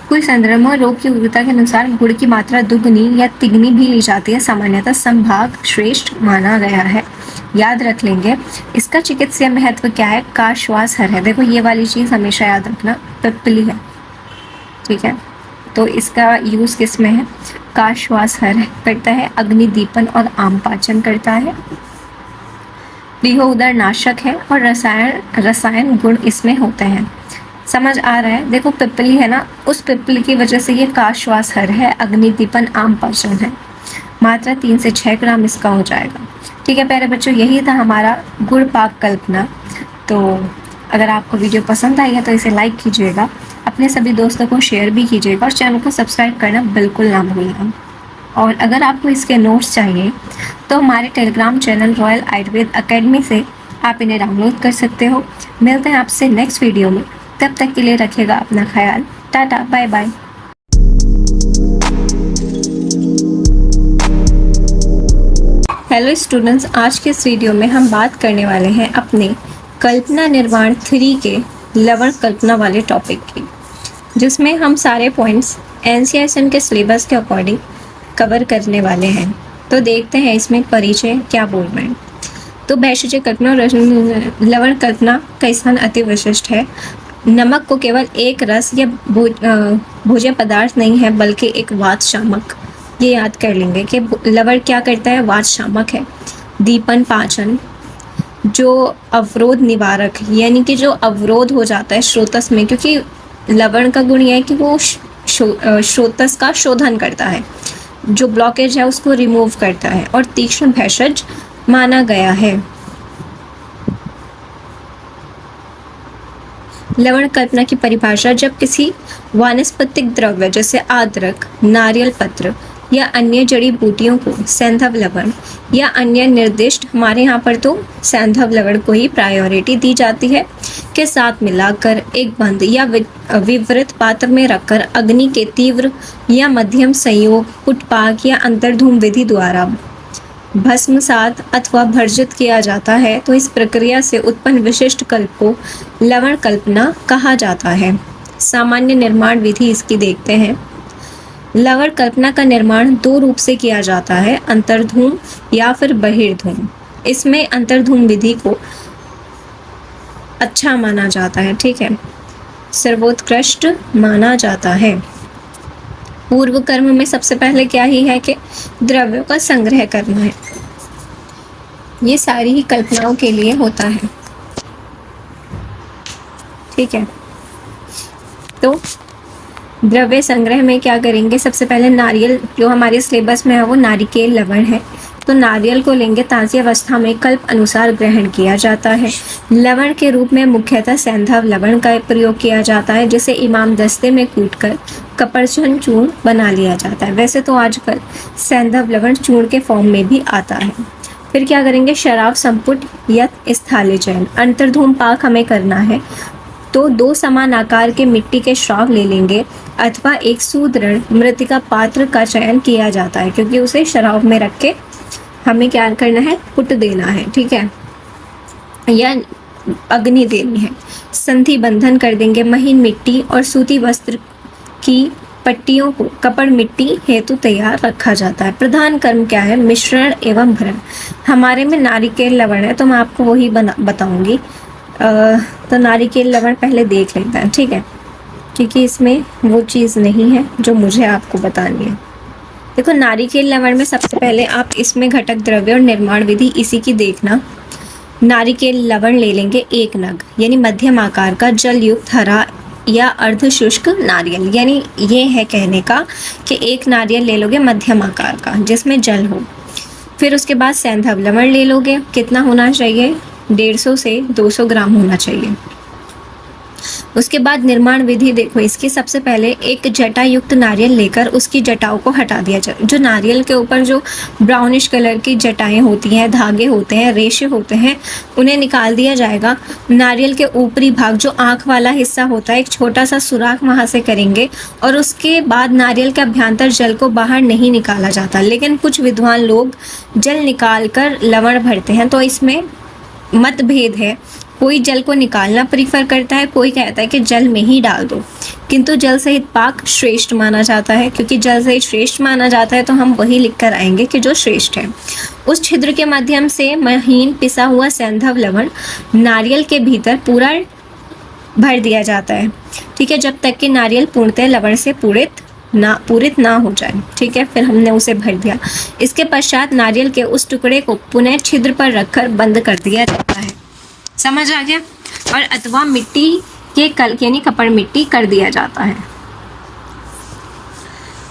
कोई संक्रमण रोग की उग्रता के अनुसार गुड़ की मात्रा दुगनी या तिगनी भी ली जाती है, सामान्यतः संभाग श्रेष्ठ माना गया है। याद रख लेंगे। इसका चिकित्सीय महत्व क्या है? काश्वासहर है। देखो ये वाली चीज़ हमेशा याद रखना, पिपली है, ठीक है। तो इसका यूज़ किस में है? काश्वासहर करता है, अग्निदीपन और आम पाचन करता है, प्रियोदर नाशक है और रसायन गुण इसमें होते हैं। समझ आ रहा है? देखो पिपली है ना, उस पिपली की वजह से ये काश्वासहर है, अग्निदीपन आम पाचन है। मात्रा 3 से 6 ग्राम इसका हो जाएगा। ठीक है प्यारे बच्चों, यही था हमारा गुड़ पाक कल्पना। तो अगर आपको वीडियो पसंद आई है तो इसे लाइक कीजिएगा, अपने सभी दोस्तों को शेयर भी कीजिएगा और चैनल को सब्सक्राइब करना बिल्कुल ना भूलिएगा। और अगर आपको इसके नोट्स चाहिए तो हमारे Telegram channel royal Ayurveda academy से आप इन्हें डाउनलोड कर सकते हो। मिलते हैं आपसे नेक्स्ट वीडियो में, तब तक के लिए रखिएगा अपना ख्याल। Tata, bye bye. Hello students, आज के इस वीडियो में हम बात करने वाले हैं अपने कल्पना निर्माण 3 के लवण कल्पना वाले टॉपिक की, जिसमें हम सारे पॉइंट्स एनसीईआरटी के सिलेबस के अकॉर्डिंग कवर करने वाले हैं। तो देखते हैं इसमें परिचय क्या बोल रहे हैं। तो भैषज कल्पना और लवण कल्पना का स्थान अति विशिष्ट है। नमक को केवल एक रस या भोज्य पदार्थ नहीं है बल्कि एक वात शामक, ये याद कर लेंगे कि लवण क्या करता है? वात शामक है। दीपन पाचन, जो अवरोध निवारक, यानी कि जो अवरोध हो जाता है स्रोतस में, क्योंकि लवण का गुण यह है कि वो स्रोतस का शोधन करता है, जो ब्लॉकेज है उसको रिमूव करता है। और तीक्ष्ण भेषज माना गया है। लवण कल्पना की परिभाषा: जब किसी वानस्पतिक द्रव्य जैसे अदरक, नारियल पत्र या अन्य जड़ी बूटियों को सैंधव लवण या अन्य निर्दिष्ट, हमारे यहाँ पर तो सैंधव लवण को ही प्रायोरिटी दी जाती है, के साथ मिलाकर एक बंद या विवृत पात्र में रखकर अग्नि के तीव्र या मध्यम संयोग, कुटपाक या अंतर्धूम विधि द्वारा भस्मसात अथवा भर्जित किया जाता है, तो इस प्रक्रिया से उत्पन्न विशिष्ट कल्प को लवण कल्पना कहा जाता है। सामान्य निर्माण विधि इसकी देखते हैं। लवण कल्पना का निर्माण 2 रूप से किया जाता है, अंतर्धूम या फिर बहिर्धूम। इसमें अंतर्धूम विधि को अच्छा माना जाता है, ठीक है, सर्वोत्कृष्ट माना जाता है। पूर्व कर्म में सबसे पहले क्या ही है कि द्रव्यों का संग्रह करना है। ये सारी ही कल्पनाओं के लिए होता है, ठीक है। तो द्रव्य संग्रह में क्या करेंगे? सबसे पहले नारियल, जो हमारे सिलेबस में है वो नारिकेल लवण है, तो नारियल को लेंगे, ताज़ी अवस्था में कल्प अनुसार ग्रहण किया जाता है। लवण के रूप में मुख्यतः सैंधव लवण का प्रयोग किया जाता है, जिसे इमाम दस्ते में कूटकर कपरचन चूर्ण बना लिया जाता है। वैसे तो आजकल सैंधव लवण चूर्ण के फॉर्म में भी आता है। फिर क्या करेंगे? शराब संपुट या स्थाल्य चयन, अंतर्धूम पाक हमें करना है, तो 2 समान आकार के मिट्टी के श्राव ले लेंगे अथवा एक सुदृढ़ मृतिका पात्र का चयन किया जाता है, क्योंकि उसे शराब में रख के हमें क्या करना है? पुट देना है, ठीक है, या अग्नि देनी है। संधि बंधन कर देंगे। महीन मिट्टी और सूती वस्त्र की पट्टियों को कपड़ मिट्टी हेतु तैयार रखा जाता है। प्रधान कर्म क्या है? मिश्रण एवं भरण। हमारे में नारिकेल लवण है तो मैं आपको वही बताऊंगी। तो नारिकेल लवण पहले देख लेते हैं, ठीक है, क्योंकि इसमें वो चीज़ नहीं है जो मुझे आपको बतानी है। देखो नारिकेल लवण में सबसे पहले आप इसमें घटक द्रव्य और निर्माण विधि इसी की देखना। नारिकेल लवण ले लेंगे 1 नग, यानी मध्यम आकार का जल युक्त हरा या अर्ध शुष्क नारियल, यानी ये है कहने का कि 1 नारियल ले लोगे मध्यम आकार का जिसमें जल हो। फिर उसके बाद सैंधव लवण ले लोगे, कितना होना चाहिए? 150 से 200 ग्राम होना चाहिए। उसके बाद निर्माण विधि देखो इसकी, सबसे पहले एक जटा युक्त नारियल लेकर उसकी जटाओं को हटा दिया जाए। जो नारियल के ऊपर जो ब्राउनिश कलर की जटाएं होती हैं, धागे होते हैं, रेशे होते हैं, उन्हें निकाल दिया जाएगा। नारियल के ऊपरी भाग जो आँख वाला हिस्सा होता है, एक छोटा सा सुराख वहाँ से करेंगे और उसके बाद नारियल के अभ्यंतर जल को बाहर नहीं निकाला जाता, लेकिन कुछ विद्वान लोग जल निकाल कर लवण भरते हैं। तो इसमें मतभेद है, कोई जल को निकालना प्रीफर करता है, कोई कहता है कि जल में ही डाल दो, किंतु जल सहित पाक श्रेष्ठ माना जाता है। क्योंकि जल सहित श्रेष्ठ माना जाता है तो हम वही लिख कर आएंगे कि जो श्रेष्ठ है। उस छिद्र के माध्यम से महीन पिसा हुआ सैंधव लवण नारियल के भीतर पूरा भर दिया जाता है, ठीक है, जब तक कि नारियल पूर्णतः लवण से पूरित ना हो जाए, ठीक है। फिर हमने उसे भर दिया। इसके पश्चात नारियल के उस टुकड़े को पुनः छिद्र पर रखकर बंद कर दिया जाता है। समझ आ गया? और अथवा मिट्टी के कल्क यानी कपड़ मिट्टी कर दिया जाता है,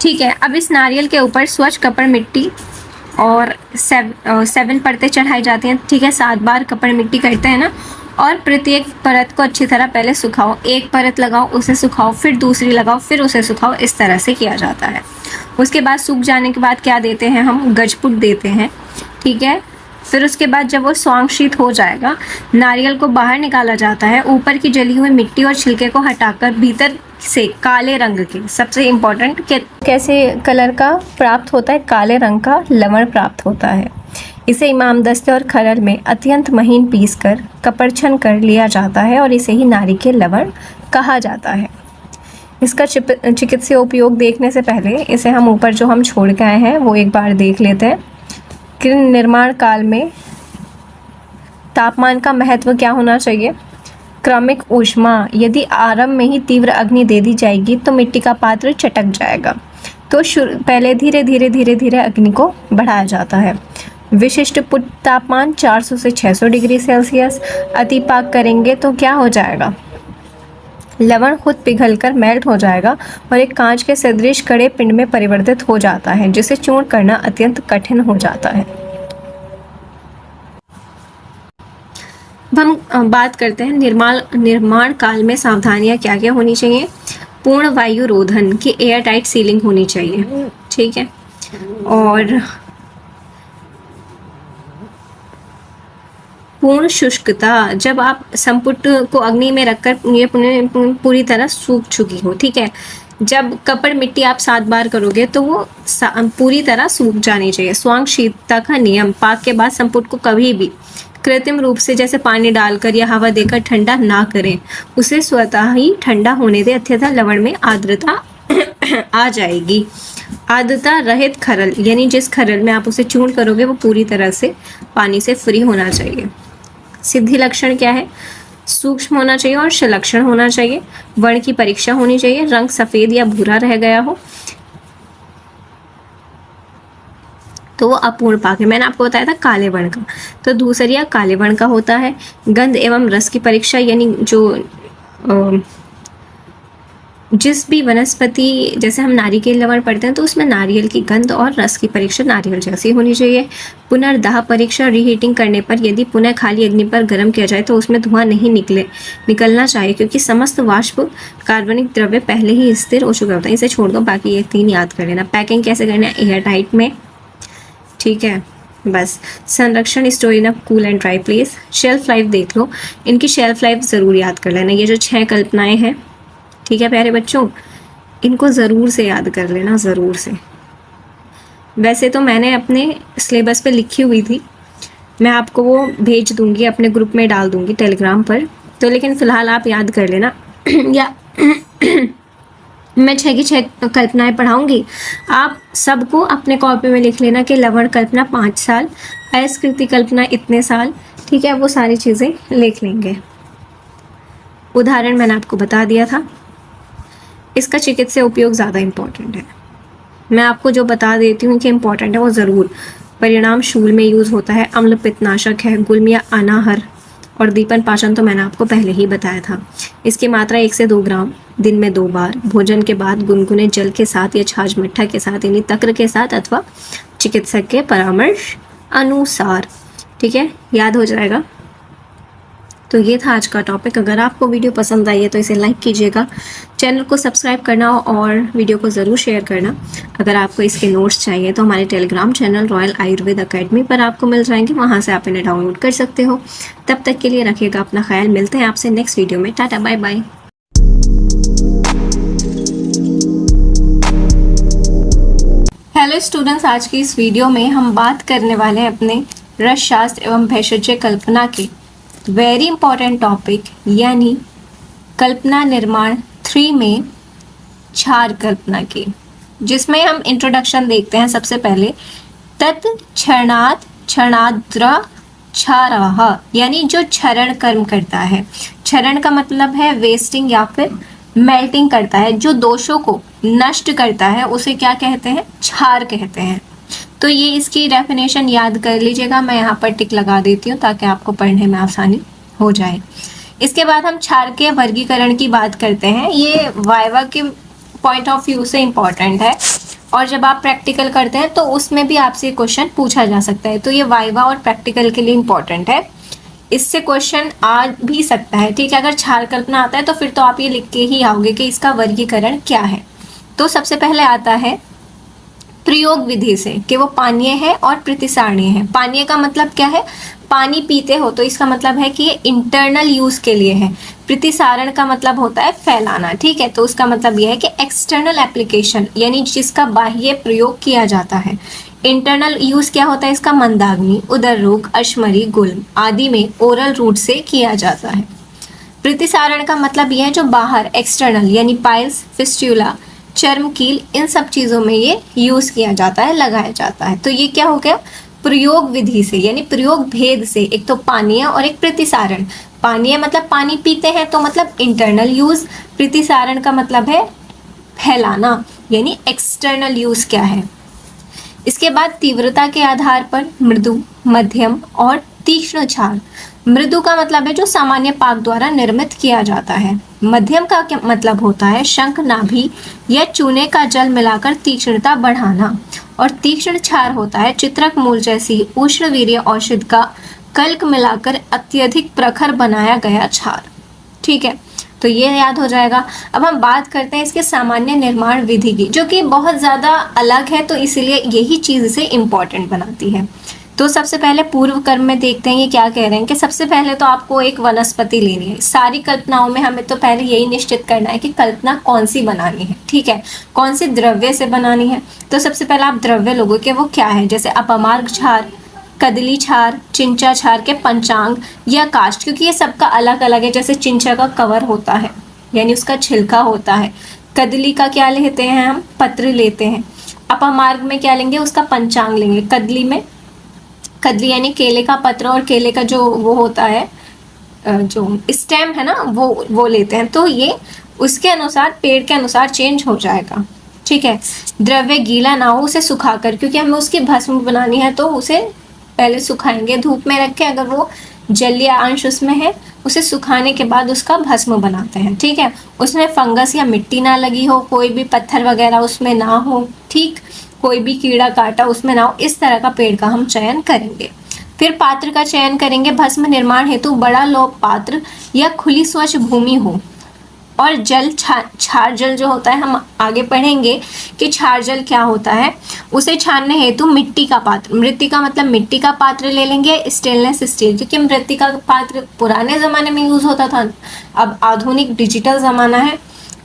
ठीक है। अब इस नारियल के ऊपर स्वच्छ कपड़ मिट्टी और 7 परतें चढ़ाई जाती हैं, ठीक है। 7 बार कपड़ मिट्टी करते हैं ना, और प्रत्येक परत को अच्छी तरह पहले सुखाओ। एक परत लगाओ, उसे सुखाओ, फिर दूसरी लगाओ, फिर उसे सुखाओ, इस तरह से किया जाता है। उसके बाद सूख जाने के बाद क्या देते हैं हम? गजपुट देते हैं, ठीक है। फिर उसके बाद जब वो स्वांगशीत हो जाएगा, नारियल को बाहर निकाला जाता है। ऊपर की जली हुई मिट्टी और छिलके को हटाकर भीतर से काले रंग के, सबसे इम्पोर्टेंट, कैसे कलर का प्राप्त होता है? काले रंग का लवण प्राप्त होता है। इसे इमामदस्ते और खरल में अत्यंत महीन पीसकर कपरछन कर लिया जाता है और इसे ही नारी के लवण कहा जाता है। इसका चिकित्सीय उपयोग देखने से पहले इसे हम ऊपर जो हम छोड़ के आए हैं वो एक बार देख लेते हैं कि निर्माण काल में तापमान का महत्व क्या होना चाहिए? क्रमिक ऊष्मा। यदि आरंभ में ही तीव्र अग्नि दे दी जाएगी तो मिट्टी का पात्र चटक जाएगा, तो पहले धीरे धीरे अग्नि को बढ़ाया जाता है। विशिष्ट पुट तापमान 400 से 600 डिग्री सेल्सियस। अतिपाक करेंगे तो क्या हो जाएगा? लवण खुद पिघलकर मेल्ट हो जाएगा और एक कांच के सदृश कड़े पिंड में परिवर्तित हो जाता है, जिसे चूर्ण करना अत्यंत कठिन हो जाता है। अब हम बात करते हैं निर्माण काल में सावधानियां क्या क्या होनी चाहिए। पूर्ण वायु रोधन की एयर टाइट सीलिंग होनी चाहिए, ठीक है। और पूर्ण शुष्कता, जब आप संपुट को अग्नि में रखकर ये पूरी तरह सूख चुकी हो, ठीक है। जब कपड़ मिट्टी आप 7 बार करोगे तो वो पूरी तरह सूख जानी चाहिए। स्वांगशीतता का नियम, पाक के बाद संपुट को कभी भी कृत्रिम रूप से जैसे पानी डालकर या हवा देकर ठंडा ना करें, उसे स्वतः ही ठंडा होने दें, अन्यथा लवण में आर्द्रता आ जाएगी। आर्द्रता रहित खरल, यानी जिस खरल में आप उसे चूर्ण करोगे वो पूरी तरह से पानी से फ्री होना चाहिए। सिद्धि लक्षण क्या है? सूक्ष्म होना चाहिए और सलक्षण होना चाहिए। वर्ण की परीक्षा होनी चाहिए। रंग सफेद या भूरा रह गया हो तो वो अपूर्ण पाक है। मैंने आपको बताया था काले वर्ण का, तो धूसरिया काले वर्ण का होता है। गंध एवं रस की परीक्षा, यानी जो जिस भी वनस्पति, जैसे हम नारिकेल लवण पढ़ते हैं तो उसमें नारियल की गंध और रस की परीक्षा नारियल जैसी होनी चाहिए। पुनर्दाह परीक्षा, रीहीटिंग करने पर यदि पुनः खाली अग्नि पर गर्म किया जाए तो उसमें धुआं नहीं निकलना चाहिए, क्योंकि समस्त वाष्प कार्बनिक द्रव्य पहले ही स्थिर हो चुका होता है। इसे छोड़ दो, बाकी ये 3 याद कर लेना। पैकिंग कैसे करना है? एयर टाइट में, ठीक है। बस संरक्षण, store in a cool and dry place. Shelf life देख लो, इनकी शेल्फ लाइफ ज़रूर याद कर लेना। ये जो 6 कल्पनाएं हैं, ठीक है प्यारे बच्चों, इनको ज़रूर से याद कर लेना, ज़रूर से। वैसे तो मैंने अपने सिलेबस पे लिखी हुई थी, मैं आपको वो भेज दूंगी, अपने ग्रुप में डाल दूंगी टेलीग्राम पर, तो लेकिन फ़िलहाल आप याद कर लेना। या मैं 6 की 6 कल्पनाएं पढ़ाऊंगी, आप सबको अपने कॉपी में लिख लेना कि लवण कल्पना 5 साल, असकृति कल्पना इतने साल, ठीक है। वो सारी चीज़ें लिख लेंगे। उदाहरण मैंने आपको बता दिया था। इसका चिकित्सीय उपयोग ज़्यादा इम्पोर्टेंट है। मैं आपको जो बता देती हूँ कि इम्पोर्टेंट है वो ज़रूर। परिणाम शूल में यूज़ होता है, अम्ल पित्तनाशक है, गुल्म या अनाहर और दीपन पाचन तो मैंने आपको पहले ही बताया था। इसकी मात्रा 1 से 2 ग्राम दिन में 2 बार, भोजन के बाद गुनगुने जल के साथ या छाछ मट्ठा के साथ, यानी तक्र के साथ अथवा चिकित्सक के परामर्श अनुसार, ठीक है, याद हो जाएगा। तो ये था आज का टॉपिक। अगर आपको वीडियो पसंद आई है तो इसे लाइक कीजिएगा, चैनल को सब्सक्राइब करना और वीडियो को ज़रूर शेयर करना। अगर आपको इसके नोट्स चाहिए तो हमारे Telegram channel royal Ayurveda academy पर आपको मिल जाएंगे, वहाँ से आप इन्हें डाउनलोड कर सकते हो। तब तक के लिए रखिएगा अपना ख्याल। मिलते हैं आपसे नेक्स्ट वीडियो में। Tata bye bye. Hello students, आज की इस वीडियो में हम बात करने वाले हैं अपने रस शास्त्र एवं भेषज कल्पना के वेरी इंपॉर्टेंट टॉपिक यानी कल्पना निर्माण 3 में क्षार कल्पना की, जिसमें हम इंट्रोडक्शन देखते हैं। सबसे पहले तत् क्षरणात् क्षरणाद्र क्षारः, यानी जो क्षरण कर्म करता है। क्षरण का मतलब है वेस्टिंग या फिर मेल्टिंग करता है, जो दोषों को नष्ट करता है उसे क्या कहते हैं? क्षार कहते हैं। तो ये इसकी डेफिनेशन याद कर लीजिएगा, मैं यहाँ पर टिक लगा देती हूँ ताकि आपको पढ़ने में आसानी हो जाए। इसके बाद हम क्षार के वर्गीकरण की बात करते हैं। ये वाइवा के पॉइंट ऑफ व्यू से इम्पॉर्टेंट है और जब आप प्रैक्टिकल करते हैं तो उसमें भी आपसे क्वेश्चन पूछा जा सकता है। तो ये वाइवा और प्रैक्टिकल के लिए इम्पॉर्टेंट है, इससे क्वेश्चन आ भी सकता है। ठीक है, अगर क्षार कल्पना आता है तो फिर तो आप ये लिख के ही आओगे कि इसका वर्गीकरण क्या है। तो सबसे पहले आता है प्रयोग विधि से कि वो पानीय है और प्रतिसारणीय है। पानीय का मतलब क्या है? पानी पीते हो तो इसका मतलब है कि ये इंटरनल यूज के लिए है। प्रतिसारण का मतलब होता है फैलाना। ठीक है, तो उसका मतलब यह है कि एक्सटर्नल एप्लीकेशन यानी जिसका बाह्य प्रयोग किया जाता है। इंटरनल यूज क्या होता है इसका? मंदाग्नि, उदर रोग, अश्मरी, गुल्म आदि में ओरल रूट से किया जाता है। प्रतिसारण का मतलब यह है जो बाहर एक्सटर्नल यानी पाइल्स, फिस्ट्यूला, चर्म कील, इन सब चीज़ों में ये यूज किया जाता है, लगाया जाता है। तो ये क्या हो गया? प्रयोग विधि से यानी प्रयोग भेद से। एक तो पानीय और एक प्रतिसारण। पानीय मतलब पानी पीते हैं तो मतलब इंटरनल यूज। प्रतिसारण का मतलब है फैलाना यानी एक्सटर्नल यूज क्या है। इसके बाद तीव्रता के आधार पर मृदु, मध्यम और तीक्ष्ण क्षार। मृदु का मतलब है जो सामान्य पाक द्वारा निर्मित किया जाता है। मध्यम का क्या मतलब होता है? शंख, नाभि या चूने का जल मिलाकर तीक्ष्णता बढ़ाना। और तीक्ष्ण क्षार होता है चित्रक मूल जैसी उष्णवीर्य औषध का कल्क मिलाकर अत्यधिक प्रखर बनाया गया क्षार। ठीक है, तो ये याद हो जाएगा। अब हम बात करते हैं इसके सामान्य निर्माण विधि की, जो कि बहुत ज़्यादा अलग है, तो इसीलिए यही चीज़ इसे इम्पॉर्टेंट बनाती है। तो सबसे पहले पूर्व कर्म में देखते हैं ये क्या कह रहे हैं कि सबसे पहले तो आपको एक वनस्पति लेनी है। सारी कल्पनाओं में हमें तो पहले यही निश्चित करना है कि कल्पना कौन सी बनानी है। ठीक है, कौन सी द्रव्य से बनानी है। तो सबसे पहले आप द्रव्य लोगोगे कि वो क्या है, जैसे अपमार्ग क्षार, कदली क्षार, चिंचा क्षार के पंचांग या काष्ठ, क्योंकि ये सबका अलग अलग है। जैसे चिंचा का कवर होता है यानी उसका छिलका होता है। कदली का क्या लेते हैं हम? पत्र लेते हैं। अपमार्ग में क्या लेंगे? उसका पंचांग लेंगे। कदली में, कदली यानी केले का पत्र और केले का जो वो होता है जो स्टेम है ना, वो लेते हैं। तो ये उसके अनुसार, पेड़ के अनुसार चेंज हो जाएगा। ठीक है, द्रव्य गीला ना हो, उसे सुखाकर, क्योंकि हमें उसकी भस्म बनानी है तो उसे पहले सुखाएंगे धूप में रख के। अगर वो जलीय अंश उसमें है उसे सुखाने के बाद उसका भस्म बनाते हैं। ठीक है, उसमें फंगस या मिट्टी ना लगी हो, कोई भी पत्थर वगैरह उसमें ना हो, ठीक, कोई भी कीड़ा काटा उसमें ना हो, इस तरह का पेड़ का हम चयन करेंगे। फिर पात्र का चयन करेंगे। भस्म निर्माण हेतु बड़ा लोह पात्र या खुली स्वच्छ भूमि हो। और जल, क्षार जल जो होता है, हम आगे पढ़ेंगे कि क्षार जल क्या होता है। उसे छानने हेतु मिट्टी का पात्र, मृत्तिका मतलब मिट्टी का पात्र ले लेंगे, स्टेनलेस स्टील, क्योंकि मृत्तिका का पात्र पुराने ज़माने में यूज़ होता था। अब आधुनिक डिजिटल ज़माना है,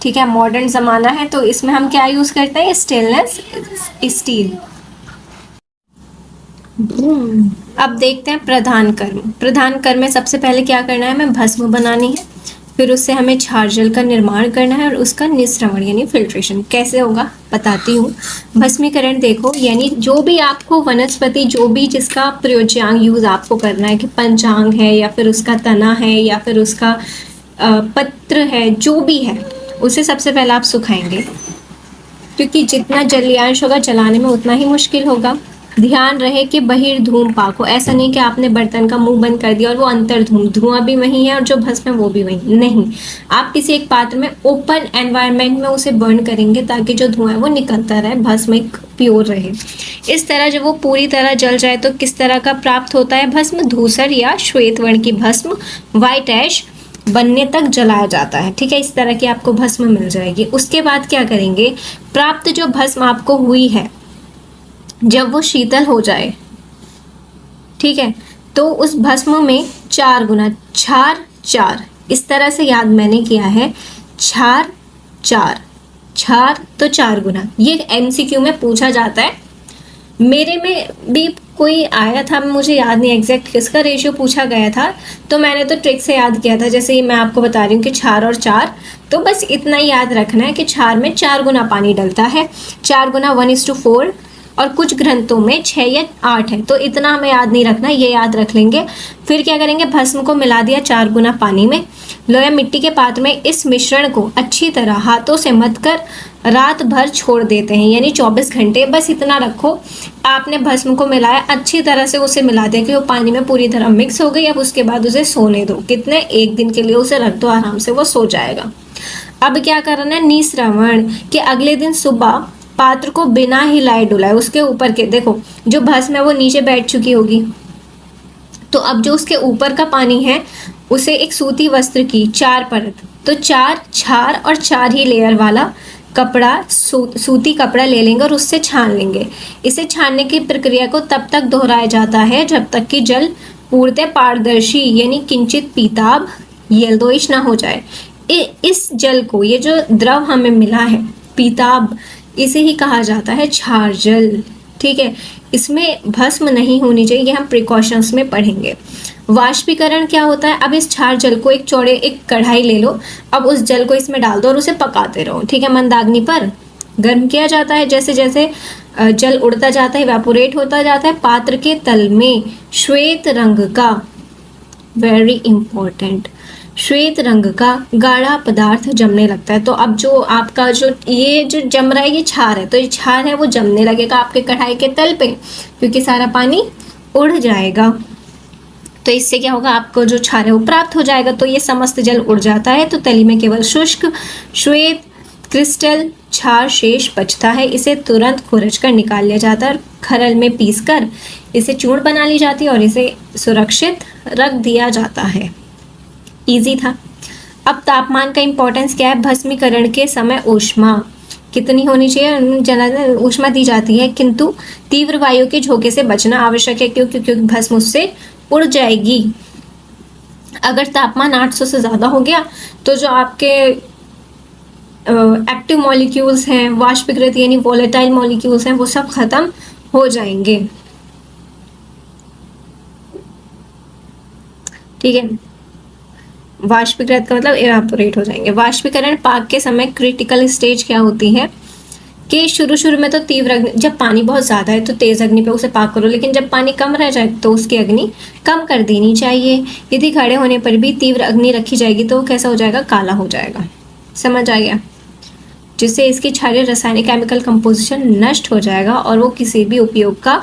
ठीक है, मॉडर्न ज़माना है, तो इसमें हम क्या यूज़ करते हैं? Stainless steel. अब देखते हैं प्रधान कर्म। प्रधान कर्म में सबसे पहले क्या करना है? हमें भस्म बनानी है, फिर उससे हमें क्षार जल का निर्माण करना है और उसका निस्रवण यानी फिल्ट्रेशन कैसे होगा बताती हूँ। भस्मीकरण देखो, यानी जो भी आपको वनस्पति, जो भी जिसका प्रयोज्यांग यूज़ आपको करना है, कि पंचांग है या फिर उसका तना है या फिर उसका पत्र है, जो भी है उसे सबसे पहले आप सुखाएंगे, क्योंकि जितना जलीयांश होगा जलाने में उतना ही मुश्किल होगा। ध्यान रहे कि बहिर् धूम पाक हो, ऐसा नहीं कि आपने बर्तन का मुंह बंद कर दिया और वो अंतर धुआं भी वही है और जो भस्म है वो भी वही नहीं। आप किसी एक पात्र में ओपन एनवायरनमेंट में उसे बर्न करेंगे ताकि जो धुआं है वो निकलता रहे, भस्म एक प्योर रहे। इस तरह जब वो पूरी तरह जल जाए तो किस तरह का प्राप्त होता है भस्म? धूसर या श्वेत वर्ण की भस्म, व्हाइट ऐश बनने तक जलाया जाता है। ठीक है, इस तरह की आपको भस्म मिल जाएगी। उसके बाद क्या करेंगे, प्राप्त जो भस्म आपको हुई है जब वो शीतल हो जाए, ठीक है, तो उस भस्म में 4 गुना, क्षार 4, इस तरह से याद मैंने किया है, क्षार 4, क्षार तो 4 गुना। ये एमसीक्यू में पूछा जाता है, मेरे में भी कोई आया था, मुझे याद नहीं एग्जैक्ट किसका रेशियो पूछा गया था, तो मैंने तो ट्रिक से याद किया था, जैसे ही मैं आपको बता रही हूँ कि क्षार और 4, तो बस इतना ही याद रखना है कि क्षार में 4 गुना पानी डलता है, 4 गुना 1:4, और कुछ ग्रंथों में 6 या 8 है, तो इतना हमें याद नहीं रखना, ये याद रख लेंगे। फिर क्या करेंगे, भस्म को मिला दिया 4 गुना पानी में, लोया मिट्टी के पात्र में इस मिश्रण को अच्छी तरह हाथों से मथकर रात भर छोड़ देते हैं, यानी 24 घंटे। बस इतना रखो, आपने भस्म को मिलाया, अच्छी तरह से उसे मिला दिया कि वो पानी में पूरी तरह मिक्स हो गई। अब उसके बाद उसे सोने दो, कितने, 1 दिन के लिए उसे रख दो, आराम से वो सो जाएगा। अब क्या करना है, निश्रवण कि अगले दिन सुबह पात्र को बिना हिलाए डुलाए उसके ऊपर के, देखो जो भस्म है वो नीचे बैठ चुकी होगी, तो अब जो उसके ऊपर का पानी है उसे एक सूती वस्त्र की 4 परत, तो 4 क्षार और 4 ही लेयर वाला कपड़ा, सूती कपड़ा ले लेंगे और उससे छान लेंगे। इसे छानने की प्रक्रिया को तब तक दोहराया जाता है जब तक कि जल पूर्णतः पारदर्शी यानी किंचित पीताभ येल्लोइश ना हो जाए। इस जल को, ये जो द्रव हमें मिला है पीताभ, इसे ही कहा जाता है क्षार जल। ठीक है, इसमें भस्म नहीं होनी चाहिए, ये हम प्रिकॉशंस में पढ़ेंगे। वाष्पीकरण क्या होता है, अब इस क्षार जल को एक कढ़ाई ले लो, अब उस जल को इसमें डाल दो और उसे पकाते रहो। ठीक है, मंदाग्नि पर गर्म किया जाता है। जैसे जैसे जल उड़ता जाता है, इवेपोरेट होता जाता है, पात्र के तल में श्वेत रंग का, वेरी इंपॉर्टेंट, श्वेत रंग का गाढ़ा पदार्थ जमने लगता है। तो अब जो आपका ये जो जम रहा है ये क्षार है, तो ये क्षार है वो जमने लगेगा आपके कढ़ाई के तल पे, क्योंकि सारा पानी उड़ जाएगा। तो इससे क्या होगा, आपको जो क्षार है वो प्राप्त हो जाएगा। तो ये समस्त जल उड़ जाता है, तो तली में केवल शुष्क श्वेत क्रिस्टल क्षार शेष बचता है। इसे तुरंत खुरच कर निकाल लिया जाता है और खरल में पीसकर इसे चूर्ण बना ली जाती है और इसे सुरक्षित रख दिया जाता है। इजी था। अब तापमान का इंपॉर्टेंस क्या है, भस्मीकरण के समय ऊष्मा कितनी होनी चाहिए, ऊष्मा दी जाती है, किंतु तीव्र वायु के झोंके से बचना आवश्यक है, क्योंकि भस्म उससे उड़ जाएगी। अगर तापमान 800 से ज़्यादा हो गया तो जो आपके एक्टिव मॉलिक्यूल्स हैं, वाष्पीकृत यानी वोलेटाइल मॉलिक्यूल्स हैं, वो सब खत्म हो जाएंगे। ठीक है, वाष्पीकृत का मतलब इवेपोरेट हो जाएंगे। वाष्पीकरण पाक के समय क्रिटिकल स्टेज क्या होती है कि शुरू में तो तीव्र अग्नि, जब पानी बहुत ज़्यादा है तो तेज़ अग्नि पे उसे पाक करो, लेकिन जब पानी कम रह जाए तो उसकी अग्नि कम कर देनी चाहिए। यदि खड़े होने पर भी तीव्र अग्नि रखी जाएगी तो वो कैसा हो जाएगा, काला हो जाएगा। समझ आ गया, जिससे इसकी क्षारीय रासायनिक केमिकल कंपोजिशन नष्ट हो जाएगा और वो किसी भी उपयोग का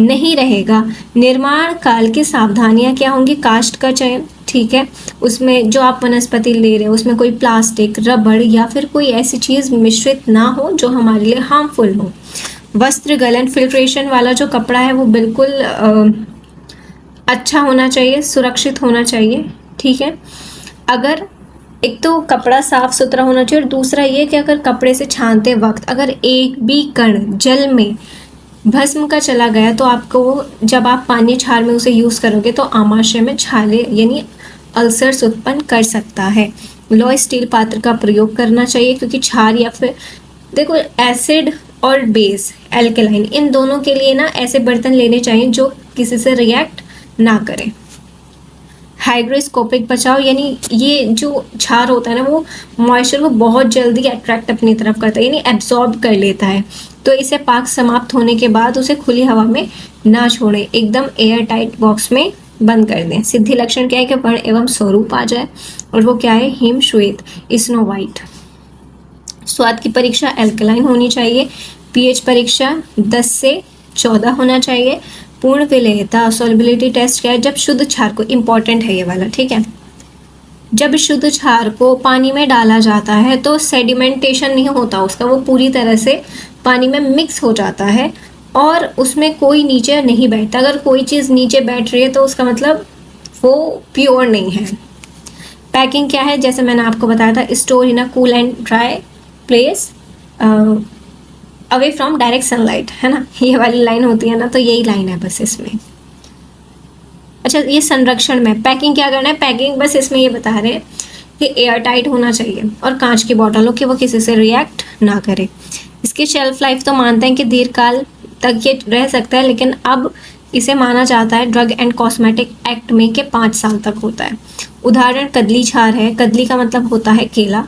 नहीं रहेगा। निर्माण काल की सावधानियां क्या होंगी, काष्ठ का चयन, ठीक है, उसमें जो आप वनस्पति ले रहे हो उसमें कोई प्लास्टिक, रबड़ या फिर कोई ऐसी चीज़ मिश्रित ना हो जो हमारे लिए हार्मफुल हो। वस्त्र गलन, फिल्ट्रेशन वाला जो कपड़ा है वो बिल्कुल अच्छा होना चाहिए, सुरक्षित होना चाहिए। ठीक है, अगर एक तो कपड़ा साफ सुथरा होना चाहिए और दूसरा ये कि अगर कपड़े से छानते वक्त अगर एक भी कण जल में भस्म का चला गया तो आपको, जब आप पानी क्षार में उसे यूज़ करोगे तो आमाशय में छाले यानी अल्सर्स उत्पन्न कर सकता है। लॉय स्टील पात्र का प्रयोग करना चाहिए, क्योंकि क्षार या फिर देखो एसिड और बेस एल्केलाइन, इन दोनों के लिए ना ऐसे बर्तन लेने चाहिए जो किसी से रिएक्ट ना करें। हाइग्रोस्कोपिक बचाव, यानी ये जो क्षार होता है ना वो मॉइस्चर को बहुत जल्दी अट्रैक्ट अपनी तरफ करता है, यानी एब्जॉर्ब कर लेता है। तो इसे पाक समाप्त होने के बाद उसे खुली हवा में ना छोड़ें, एकदम एयर टाइट बॉक्स में बंद कर दें। सिद्धि लक्षण क्या है कि वर्ण एवं स्वरूप आ जाए, और वो क्या है, हिम श्वेत, स्नो वाइट। स्वाद की परीक्षा एल्कलाइन होनी चाहिए। पीएच परीक्षा 10 से 14 होना चाहिए। पूर्ण विलेयता सॉल्युबिलिटी टेस्ट क्या है, जब शुद्ध क्षार को, इंपॉर्टेंट है ये वाला, ठीक है, जब शुद्ध क्षार को पानी में डाला जाता है तो सेडिमेंटेशन नहीं होता उसका, वो पूरी तरह से पानी में मिक्स हो जाता है और उसमें कोई नीचे नहीं बैठता। अगर कोई चीज़ नीचे बैठ रही है तो उसका मतलब वो प्योर नहीं है। पैकिंग क्या है, जैसे मैंने आपको बताया था, store in a cool and dry place away from direct sunlight, है ना, ये वाली लाइन होती है ना, तो यही लाइन है बस इसमें। अच्छा, ये संरक्षण में पैकिंग क्या करना है, पैकिंग बस इसमें ये बता रहे हैं कि एयर टाइट होना चाहिए और कांच की बोतलों की वो किसी से रिएक्ट ना करे। इसकी शेल्फ लाइफ तो मानते हैं कि दीर्घकाल तक ये रह सकता है, लेकिन अब इसे माना जाता है ड्रग एंड कॉस्मेटिक एक्ट में कि 5 साल तक होता है। उदाहरण कदली क्षार है, कदली का मतलब होता है केला,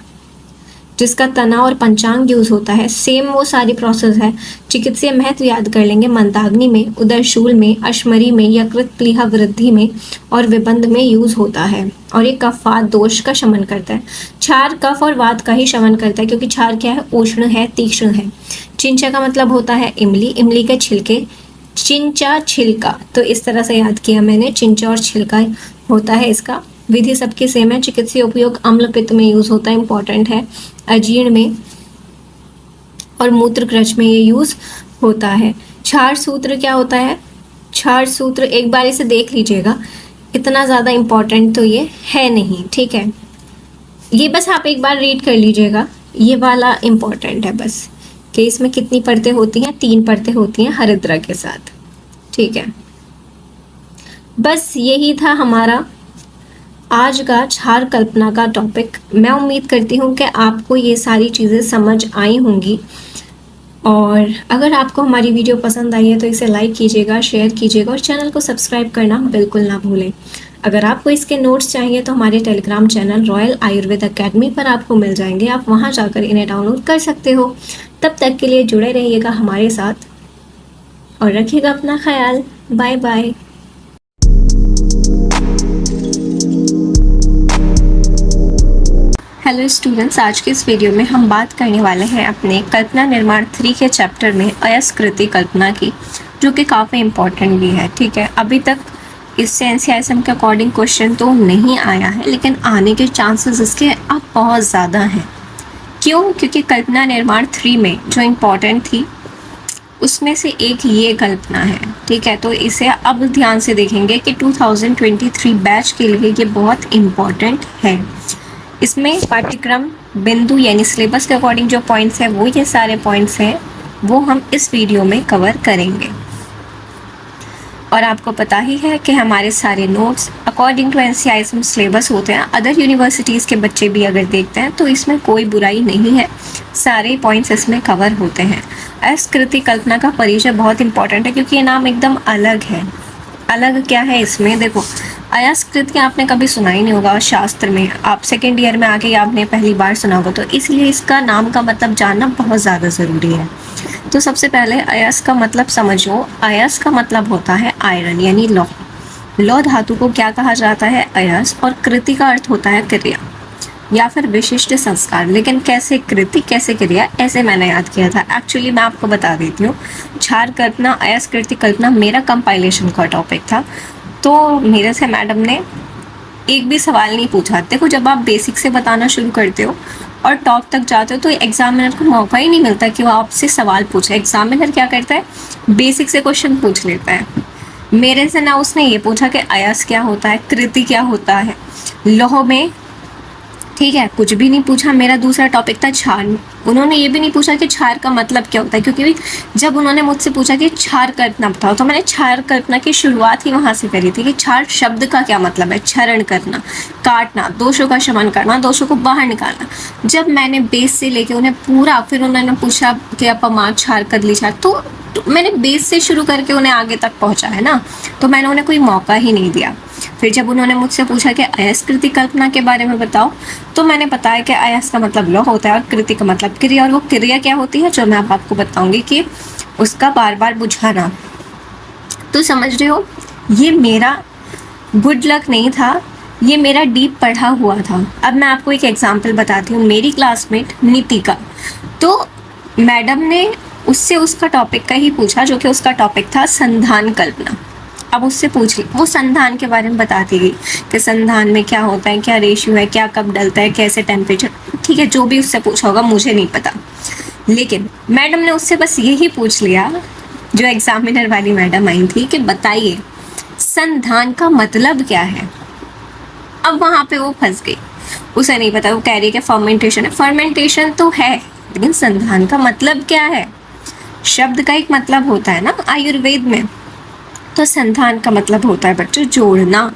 जिसका तना और पंचांग यूज होता है, सेम वो सारी प्रोसेस है। चिकित्सीय महत्व याद कर लेंगे, मंदाग्नि में, उदरशूल में, अश्मरी में, यकृत प्लीहा वृद्धि में और विबंध में यूज होता है। और ये कफ वात दोष का शमन करता है। क्षार कफ और वात का ही शमन करता है, क्योंकि क्षार क्या है, उष्ण है, तीक्ष्ण है। चिंचा का मतलब होता है इमली, इमली के छिलके, चिंचा छिलका, तो इस तरह से याद किया मैंने, चिंचा और छिलका होता है इसका। विधि सबकी सेम है। चिकित्सीय उपयोग अम्ल पित्त में यूज होता है, इंपॉर्टेंट है, अजीर्ण में और मूत्रग्रज में ये यूज होता है। क्षार सूत्र क्या होता है, क्षार सूत्र एक बार इसे देख लीजिएगा, इतना ज़्यादा इंपॉर्टेंट तो ये है नहीं, ठीक है, ये बस आप एक बार रीड कर लीजिएगा, ये वाला इंपॉर्टेंट है बस, कि इसमें कितनी परतें होती हैं, 3 परतें होती हैं हरिद्रा के साथ, ठीक है। बस यही था हमारा आज का क्षार कल्पना का टॉपिक। मैं उम्मीद करती हूँ कि आपको ये सारी चीज़ें समझ आई होंगी, और अगर आपको हमारी वीडियो पसंद आई है तो इसे लाइक कीजिएगा, शेयर कीजिएगा और चैनल को सब्सक्राइब करना बिल्कुल ना भूलें। अगर आपको इसके नोट्स चाहिए तो हमारे Telegram channel royal Ayurveda academy पर आपको मिल जाएंगे, आप वहाँ जाकर इन्हें डाउनलोड कर सकते हो। तब तक के लिए जुड़े रहिएगा हमारे साथ और रखिएगा अपना ख्याल। Bye bye. हेलो स्टूडेंट्स, आज के इस वीडियो में हम बात करने वाले हैं अपने कल्पना निर्माण 3 के चैप्टर में अयस्कृति कल्पना की, जो कि काफ़ी इम्पोर्टेंट भी है, ठीक है। अभी तक इससे NCISM के अकॉर्डिंग क्वेश्चन तो नहीं आया है, लेकिन आने के चांसेस इसके अब बहुत ज़्यादा हैं। क्यों? क्योंकि कल्पना निर्माण 3 में जो इम्पोर्टेंट थी उसमें से एक ये कल्पना है, ठीक है। तो इसे अब ध्यान से देखेंगे कि 2023 बैच के लिए ये बहुत इम्पोर्टेंट है। इसमें पाठ्यक्रम बिंदु यानी सिलेबस के अकॉर्डिंग जो पॉइंट्स हैं वो ये सारे पॉइंट्स हैं, वो हम इस वीडियो में कवर करेंगे। और आपको पता ही है कि हमारे सारे notes according to NCISM syllabus होते हैं। अदर यूनिवर्सिटीज़ के बच्चे भी अगर देखते हैं तो इसमें कोई बुराई नहीं है, सारे पॉइंट्स इसमें कवर होते हैं। अयस्कृति कल्पना का परिचय बहुत इंपॉर्टेंट है, क्योंकि ये नाम एकदम अलग है। अलग क्या है इसमें, देखो, अयस्कृति आपने कभी सुना ही नहीं होगा शास्त्र में, आप सेकेंड ईयर में आके आपने पहली बार सुना होगा, तो इसलिए इसका नाम का मतलब जानना बहुत ज़्यादा ज़रूरी है। तो सबसे पहले अयस का मतलब समझो। अयस का मतलब होता है आयरन यानी लौह। लौह धातु को क्या कहा जाता है, अयस। और कृति का अर्थ होता है क्रिया या फिर विशिष्ट संस्कार। लेकिन कैसे कृति कैसे क्रिया, ऐसे मैंने याद किया था। एक्चुअली मैं आपको बता देती हूँ, क्षार कल्पना अयस्कृति कल्पना मेरा कंपाइलेशन का टॉपिक था, तो मेरे से मैडम ने एक भी सवाल नहीं पूछा। देखो, जब आप बेसिक से बताना शुरू करते हो और टॉप तक जाते हो तो एग्जामिनर को मौका ही नहीं मिलता कि वो आपसे सवाल पूछे। एग्जामिनर क्या करता है, बेसिक से क्वेश्चन पूछ लेता है। मेरे से ना उसने ये पूछा कि अयस क्या होता है, कृति क्या होता है लौह में, ठीक है, कुछ भी नहीं पूछा। मेरा दूसरा टॉपिक था क्षार, उन्होंने ये भी नहीं पूछा कि क्षार का मतलब क्या होता है, क्योंकि जब उन्होंने मुझसे पूछा कि क्षार कल्पना बताओ तो मैंने क्षार कल्पना की शुरुआत ही वहाँ से करी थी कि क्षार शब्द का क्या मतलब है, क्षरण करना, काटना, दोषों का शमन करना, दोषों को बाहर निकालना। जब मैंने बेस से लेके उन्हें पूरा, फिर उन्होंने पूछा कि अपमा क्षार, कदली क्षार, तो मैंने बेस से शुरू करके उन्हें आगे तक पहुँचा है ना, तो मैंने उन्हें कोई मौका ही नहीं दिया। फिर जब उन्होंने मुझसे पूछा कि अयस्कृति कल्पना के बारे में बताओ, तो मैंने बताया कि अयस का मतलब लौह होता है और कृति का मतलब क्रिया। और वो क्रिया क्या होती है, जो मैं आपको बताऊंगी कि उसका बार बार बुझाना। तो समझ रहे हो, ये मेरा गुड लक नहीं था, ये मेरा डीप पढ़ा हुआ था। अब मैं आपको एक एग्जाम्पल बताती हूँ। मेरी क्लासमेट नीतिका, तो मैडम ने उससे उसका टॉपिक का ही पूछा, जो कि उसका टॉपिक था संधान कल्पना। अब उससे पूछ ली, वो संधान के बारे में बताती गई कि संधान में क्या होता है, क्या रेशियो है, क्या कब डलता है, कैसे टेम्परेचर, ठीक है, जो भी उससे पूछा होगा मुझे नहीं पता। लेकिन मैडम ने उससे बस यही पूछ लिया, जो एग्जामिनर वाली मैडम आई थी, कि बताइए संधान का मतलब क्या है। अब वहां पे वो फंस गई, उसे नहीं पता, वो कह रही है कि फर्मेंटेशन है। फर्मेंटेशन तो है, लेकिन संधान का मतलब क्या है। शब्द का एक मतलब होता है ना आयुर्वेद में, तो संधान का मतलब होता है बच्चों जोड़ना।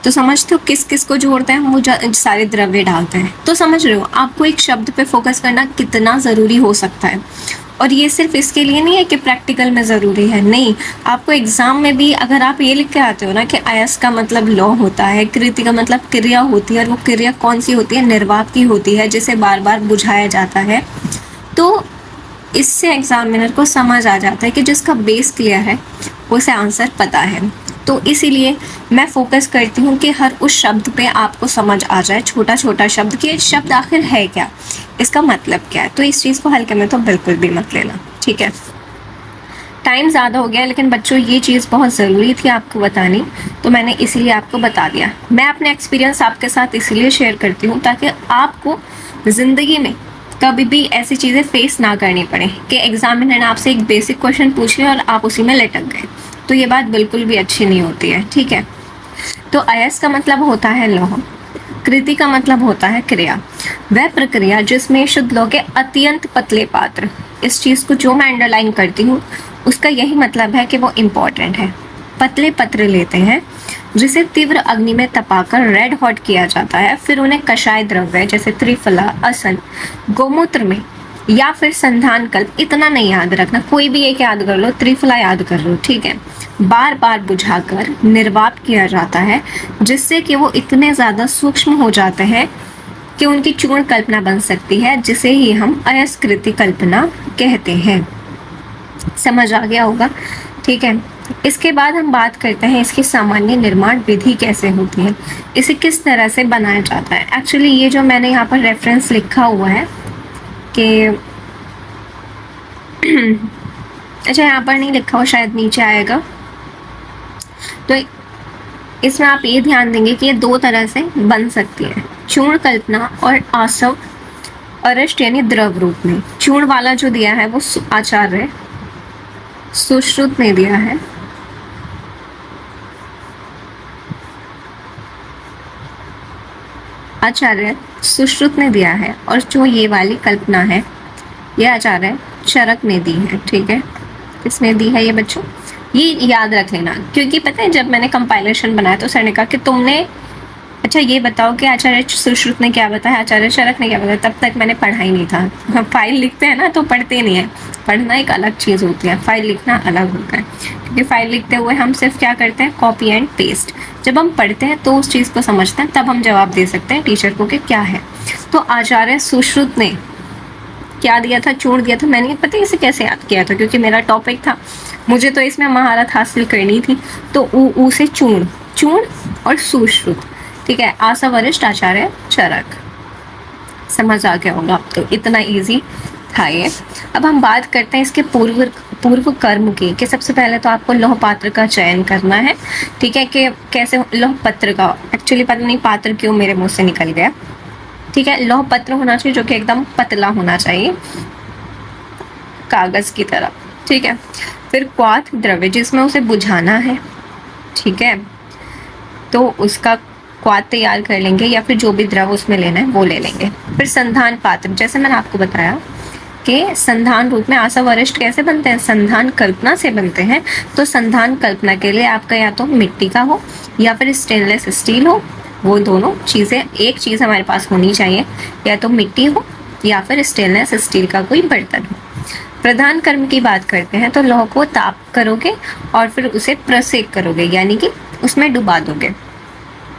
तो समझते हो किस किस को जोड़ते हैं, वो सारे द्रव्य डालते हैं। तो समझ रहे हो आपको एक शब्द पे फोकस करना कितना ज़रूरी हो सकता है। और ये सिर्फ इसके लिए नहीं है कि प्रैक्टिकल में ज़रूरी है, नहीं, आपको एग्जाम में भी अगर आप ये लिख के आते हो ना कि अयस का मतलब लौ होता है, कृति का मतलब क्रिया होती है, और वो क्रिया कौन सी होती है, निर्वात की होती है, जिसे बार बार बुझाया जाता है, तो इससे एग्जामिनर को समझ आ जाता है कि जिसका बेस क्लियर है उसे आंसर पता है। तो इसीलिए मैं फोकस करती हूँ कि हर उस शब्द पे आपको समझ आ जाए, छोटा छोटा शब्द, कि शब्द आखिर है क्या, इसका मतलब क्या है। तो इस चीज़ को हल्के में तो बिल्कुल भी मत लेना, ठीक है। टाइम ज़्यादा हो गया, लेकिन बच्चों ये चीज़ बहुत ज़रूरी थी आपको बतानी, तो मैंने इसीलिए आपको बता दिया। मैं अपने एक्सपीरियंस आपके साथ इसीलिए शेयर करती हूँ ताकि आपको ज़िंदगी में कभी भी ऐसी चीज़ें फेस ना करनी पड़े कि एग्जामिनर ने आपसे एक बेसिक क्वेश्चन पूछ लिया और आप उसी में लटक गए, तो ये बात बिल्कुल भी अच्छी नहीं होती है, ठीक है। तो अयस का मतलब होता है लौह, कृति का मतलब होता है क्रिया, वह प्रक्रिया जिसमें शुद्ध लौह के अत्यंत पतले पात्र। इस चीज़ को जो मैं अंडरलाइन करती हूँ उसका यही मतलब है कि वो इम्पॉर्टेंट है। पतले पत्र लेते हैं जिसे तीव्र अग्नि में तपाकर रेड हॉट किया जाता है, फिर उन्हें कषाय द्रव्य जैसे त्रिफला, असन, गोमूत्र में या फिर संधान कल्प, इतना नहीं याद रखना, कोई भी एक याद कर लो, त्रिफला याद कर लो, ठीक है, बार बार बुझाकर निर्वात किया जाता है, जिससे कि वो इतने ज़्यादा सूक्ष्म हो जाते हैं कि उनकी चूर्ण कल्पना बन सकती है, जिसे ही हम अयस्कृति कल्पना कहते हैं। समझ आ गया होगा, ठीक है। इसके बाद हम बात करते हैं इसकी सामान्य निर्माण विधि कैसे होती है, इसे किस तरह से बनाया जाता है। एक्चुअली ये जो मैंने यहाँ पर रेफरेंस लिखा हुआ है कि अच्छा यहाँ पर नहीं लिखा हो, शायद नीचे आएगा, तो इसमें आप ये ध्यान देंगे कि ये दो तरह से बन सकती है, चूर्ण कल्पना और आसव अरिष्ट यानी द्रव रूप में। चूर्ण वाला जो दिया है वो आचार्य सुश्रुत ने दिया है, आचार्य सुश्रुत ने दिया है, और जो ये वाली कल्पना है ये आचार्य चरक ने दी है, ठीक है। किसने दी है ये बच्चों, ये याद रख लेना, क्योंकि पता है जब मैंने कंपाइलेशन बनाया तो सर ने कहा कि तुमने अच्छा ये बताओ कि आचार्य सुश्रुत ने क्या बताया, आचार्य चरक ने क्या बताया। तब तक मैंने पढ़ा ही नहीं था। फाइल लिखते हैं ना तो पढ़ते नहीं है, पढ़ना एक अलग चीज़ होती है, फाइल लिखना अलग होता है। क्योंकि फाइल लिखते हुए हम सिर्फ क्या करते हैं, कॉपी एंड पेस्ट। जब हम पढ़ते हैं तो उस चीज़ को समझते हैं, तब हम जवाब दे सकते हैं टीचर को कि क्या है। तो आचार्य सुश्रुत ने क्या दिया था, चूर्ण दिया था। मैंने पता है इसे कैसे याद किया था, क्योंकि मेरा टॉपिक था, मुझे तो इसमें महारत हासिल करनी थी। तो ऊ से चूर्ण, चूर्ण और सुश्रुत, ठीक है, आसव अरिष्ट आचार्य चरक। समझ आ गया होगा, तो इतना इजी था ये। अब हम बात करते हैं इसके पूर्व कर्म की, कि सबसे पहले तो आपको लौह पात्र का चयन करना है, ठीक है, कि कैसे लौह पत्र का, एक्चुअली पता नहीं पात्र क्यों मेरे मुंह से निकल गया, ठीक है। लौह पत्र होना चाहिए जो कि एकदम पतला होना चाहिए, कागज की तरह, ठीक है। फिर क्वाथ द्रव्य जिसमें उसे बुझाना है, ठीक है, तो उसका क्वाथ तैयार कर लेंगे, या फिर जो भी द्रव उसमें लेना है वो ले लेंगे। फिर संधान पात्र, जैसे मैंने आपको बताया कि संधान रूप में आसव अरिष्ट कैसे बनते हैं, संधान कल्पना से बनते हैं। तो संधान कल्पना के लिए आपका या तो मिट्टी का हो या फिर स्टेनलेस स्टील हो, वो दोनों चीज़ें, एक चीज़ हमारे पास होनी चाहिए, या तो मिट्टी हो या फिर स्टेनलेस स्टील का कोई बर्तन हो। प्रधान कर्म की बात करते हैं तो लौह को ताप करोगे और फिर उसे प्रसेक करोगे, यानी कि उसमें डुबा दोगे।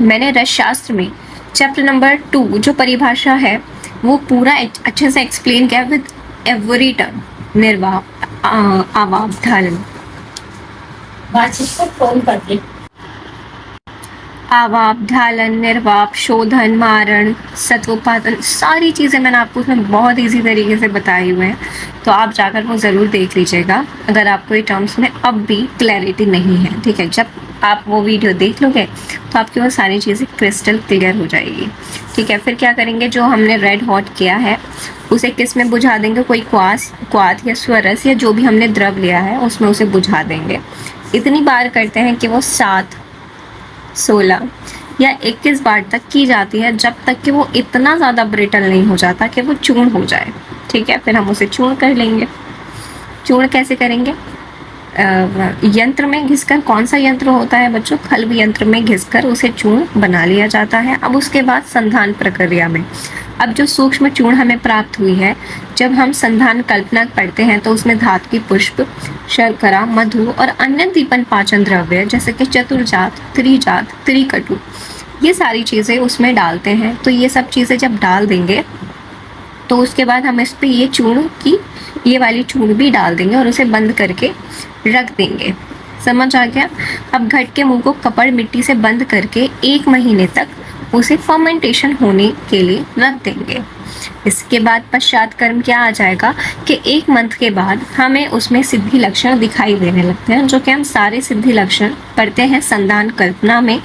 मैंने रसशास्त्र में चैप्टर नंबर 2 जो परिभाषा है वो पूरा अच्छे से एक्सप्लेन किया विद एवरी टर्म, निर्वाप, आवाप, धारण। बातचीत को फोन करके आवाप, ढालन, निर्वाप, शोधन, मारण, सत्वोपादन, सारी चीज़ें मैंने आपको उसमें बहुत इजी तरीके से बताए हुए हैं, तो आप जाकर वो ज़रूर देख लीजिएगा अगर आपको ये टर्म्स में अब भी क्लैरिटी नहीं है। ठीक है, जब आप वो वीडियो देख लोगे तो आपकी वो सारी चीज़ें क्रिस्टल क्लियर हो जाएगी। ठीक है, फिर क्या करेंगे, जो हमने रेड हॉट किया है उसे किस में बुझा देंगे, कोई क्वाथ या स्वरस या जो भी हमने द्रव लिया है उसमें उसे बुझा देंगे। इतनी बार करते हैं कि वो 7, 16 या 21 बार तक की जाती है, जब तक कि वो इतना ज़्यादा ब्रिटल नहीं हो जाता कि वो चूर्ण हो जाए। ठीक है, फिर हम उसे चूर्ण कर लेंगे। चूर्ण कैसे करेंगे, यंत्र में घिसकर, कौन सा यंत्र होता है बच्चों, खल्व यंत्र में घिसकर उसे चूर्ण बना लिया जाता है। अब उसके बाद संधान प्रक्रिया में, अब जो सूक्ष्म चूर्ण हमें प्राप्त हुई है, जब हम संधान कल्पना पढ़ते हैं तो उसमें धातु की पुष्प, शर्करा, मधु और अन्य दीपन पाचन द्रव्य जैसे कि चतुर्जात, त्रिजात, त्रिकटु, ये सारी चीज़ें उसमें डालते हैं। तो ये सब चीज़ें जब डाल देंगे तो उसके बाद हम इस पर ये चूर्ण की, ये वाली चूर्ण भी डाल देंगे और उसे बंद करके रख देंगे। समझ आ गया। अब घट के मुंह को कपड़ मिट्टी से बंद करके 1 महीने तक उसे फर्मेंटेशन होने के लिए रख देंगे। इसके बाद पश्चात कर्म क्या आ जाएगा कि 1 मंथ के बाद हमें उसमें सिद्धि लक्षण दिखाई देने लगते हैं, जो कि हम सारे सिद्धि लक्षण पढ़ते हैं संधान कल्पना में।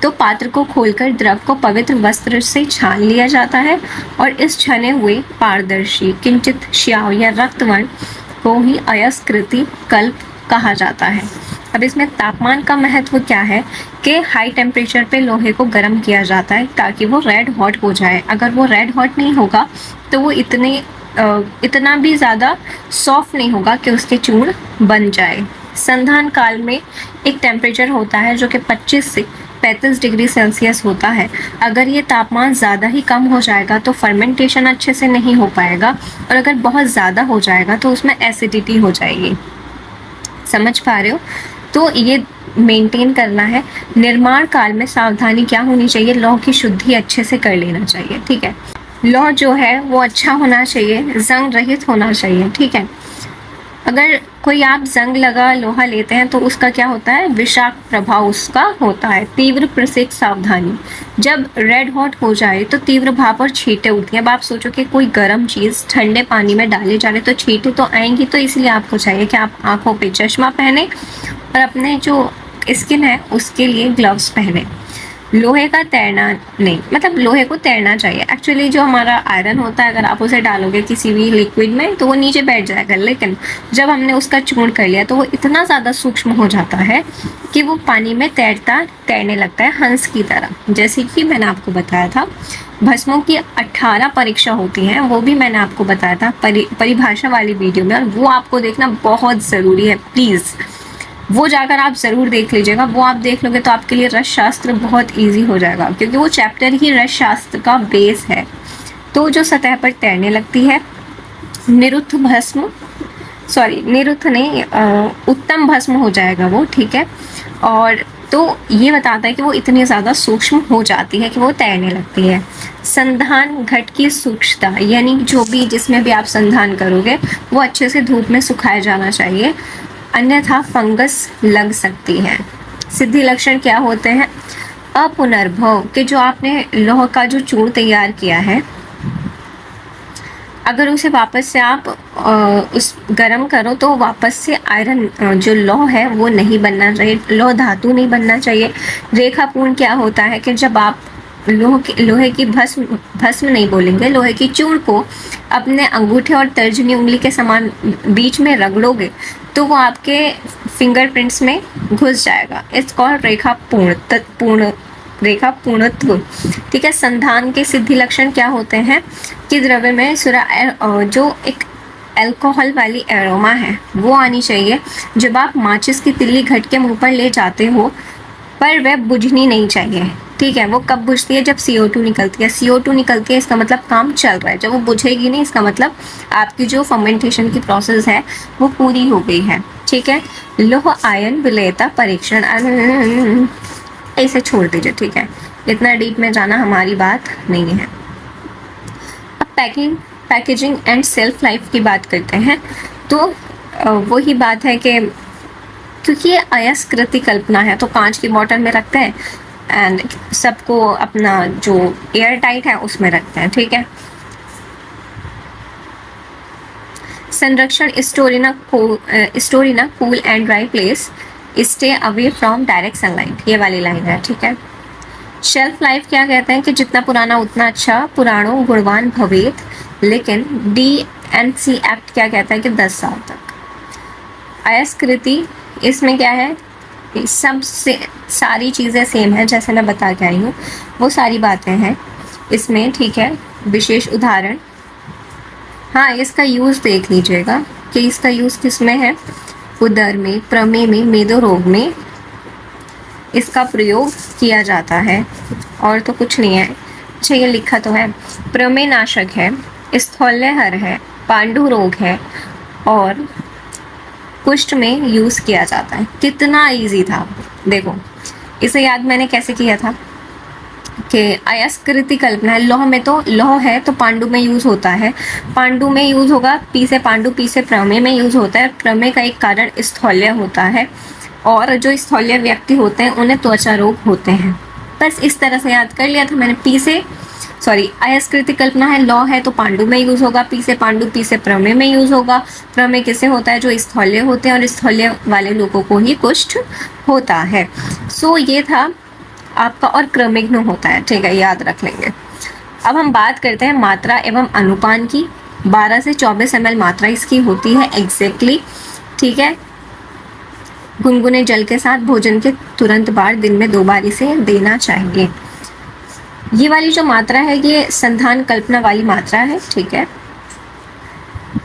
तो पात्र को खोलकर द्रव को पवित्र वस्त्र से छान लिया जाता है और इस छने हुए पारदर्शी किंचित श्याव या रक्तवर्ण को ही अयस्कृति कल्प कहा जाता है। अब इसमें तापमान का महत्व क्या है कि हाई टेम्परेचर पे लोहे को गर्म किया जाता है ताकि वो रेड हॉट हो जाए। अगर वो रेड हॉट नहीं होगा तो वो इतना भी ज़्यादा सॉफ्ट नहीं होगा कि उसके चूर्ण बन जाए। संधान काल में एक टेम्परेचर होता है जो कि 25 से 35 डिग्री सेल्सियस होता है। अगर ये तापमान ज़्यादा ही कम हो जाएगा तो फर्मेंटेशन अच्छे से नहीं हो पाएगा, और अगर बहुत ज़्यादा हो जाएगा तो उसमें एसिडिटी हो जाएगी। समझ पा रहे हो? तो ये मेंटेन करना है। निर्माण काल में सावधानी क्या होनी चाहिए, लौह की शुद्धि अच्छे से कर लेना चाहिए। ठीक है, लौह जो है वो अच्छा होना चाहिए, जंग रहित होना चाहिए। ठीक है, अगर कोई आप जंग लगा लोहा लेते हैं तो उसका क्या होता है, विषाक्त प्रभाव उसका होता है। तीव्र प्रसेक सावधानी, जब रेड हॉट हो जाए तो तीव्र भाप और छींटे उठती हैं। अब आप सोचो कि कोई गर्म चीज़ ठंडे पानी में डाले जा रहे तो छींटे तो आएंगी, तो इसलिए आपको चाहिए कि आप आंखों पे चश्मा पहने और अपने जो स्किन है उसके लिए ग्लव्स पहने। लोहे का तैरना नहीं, मतलब लोहे को तैरना चाहिए। एक्चुअली जो हमारा आयरन होता है, अगर आप उसे डालोगे किसी भी लिक्विड में तो वो नीचे बैठ जाएगा, लेकिन जब हमने उसका चूर्ण कर लिया तो वो इतना ज़्यादा सूक्ष्म हो जाता है कि वो पानी में तैरने लगता है हंस की तरह। जैसे कि मैंने आपको बताया था भस्मों की 18 परीक्षा होती हैं, वो भी मैंने आपको बताया था परिभाषा वाली वीडियो में, और वो आपको देखना बहुत ज़रूरी है। प्लीज़ वो जाकर आप ज़रूर देख लीजिएगा। वो आप देख लोगे तो आपके लिए रस शास्त्र बहुत इजी हो जाएगा, क्योंकि वो चैप्टर ही रस शास्त्र का बेस है। तो जो सतह पर तैरने लगती है, निरुद्ध भस्म, निरुद्ध नहीं, उत्तम भस्म हो जाएगा वो। ठीक है, और तो ये बताता है कि वो इतनी ज़्यादा सूक्ष्म हो जाती है कि वो तैरने लगती है। संधान घट की सूक्ष्मता, यानी जो भी जिसमें भी आप संधान करोगे वो अच्छे से धूप में सुखाया जाना चाहिए, अन्यथा फंगस लग सकती है। सिद्धि लक्षण क्या होते हैं, अपुनर्भव, कि जो आपने लौह का जो चूर्ण तैयार किया है, अगर उसे वापस से आप उस गरम करो तो वापस से आयरन जो लौह है वो नहीं बनना चाहिए, लौह धातु नहीं बनना चाहिए। रेखापूर्ण क्या होता है कि जब आप लोहे की भस्म नहीं बोलेंगे, लोहे की चूर्ण को अपने अंगूठे और तर्जनी उंगली के समान बीच में रगड़ोगे तो वो आपके फिंगरप्रिंट्स में घुस जाएगा। इट्स कॉल्ड रेखा पूर्णत्व। ठीक है, संधान के सिद्धि लक्षण क्या होते हैं कि द्रव्य में जो एक अल्कोहल वाली एरोमा है वो आनी चाहिए। जब आप माचिस की तिल्ली घट के मुंह पर ले जाते हो पर वह बुझनी नहीं चाहिए। ठीक है, वो कब बुझती है, जब CO2 निकलती है। CO2 निकलती है इसका मतलब काम चल रहा है। जब वो बुझेगी नहीं इसका मतलब आपकी जो फर्मेंटेशन की प्रोसेस है वो पूरी हो गई है। ठीक है, लौह आयन विलेयता परीक्षण ऐसे छोड़ दीजिए। ठीक है, इतना डीप में जाना हमारी बात नहीं है। अब पैकेजिंग एंड सेल्फ लाइफ की बात करते हैं। तो वही बात है कि क्योंकि ये अयस्कृति कल्पना है तो कांच की बोतल में रखते हैं, एंड सबको अपना जो एयर टाइट है उसमें रखते हैं, ठीक है। संरक्षण, store in a cool and dry place, stay away from direct sunlight, ये वाली लाइन है, ठीक है। शेल्फ लाइफ क्या कहते हैं कि जितना पुराना उतना अच्छा, पुराणो गुणवान भवेत, लेकिन DNC एक्ट क्या कहता है कि 10 साल तक। अयस्कृति, इसमें क्या है, सब से सारी चीज़ें सेम है जैसे मैं बता के आई हूँ, वो सारी बातें हैं इसमें, ठीक है। विशेष उदाहरण, हाँ इसका यूज़ देख लीजिएगा कि इसका यूज़ किस में है, उदर में, प्रमेय में, मेदो रोग में इसका प्रयोग किया जाता है, और तो कुछ नहीं है। अच्छा ये लिखा तो है, प्रमेय नाशक है, स्थौल्यहर है, पांडु रोग है, और कुष्ठ में यूज़ किया जाता है। कितना इजी था, देखो इसे याद मैंने कैसे किया था कि अयस्कृति कल्पना है, लौह में तो लौह है तो पांडु में यूज़ होता है, पांडु में यूज़ होगा, पी से पांडु, पी से प्रमेय में यूज़ होता है। प्रमेय का एक कारण स्थौल्य होता है, और जो स्थौल्य व्यक्ति होते हैं उन्हें त्वचा रोग होते हैं। बस इस तरह से याद कर लिया था मैंने। पी से अयस्कृति कल्पना है, लौ है तो पांडु में यूज़ होगा, पी से पांडु, पी से प्रमेय में यूज़ होगा। प्रमेय किसे होता है, जो स्थौल्य होते हैं, और स्थौल्य वाले लोगों को ही कुष्ठ होता है। सो ये था आपका, और क्रमिग्न होता है, ठीक है, याद रख लेंगे। अब हम बात करते हैं मात्रा एवं अनुपान की। 12 से 24 ml मात्रा इसकी होती है एग्जैक्टली, ठीक है। गुनगुने जल के साथ भोजन के तुरंत बाद दिन में 2 बार इसे देना चाहिए। ये वाली जो मात्रा है ये संधान कल्पना वाली मात्रा है, ठीक है।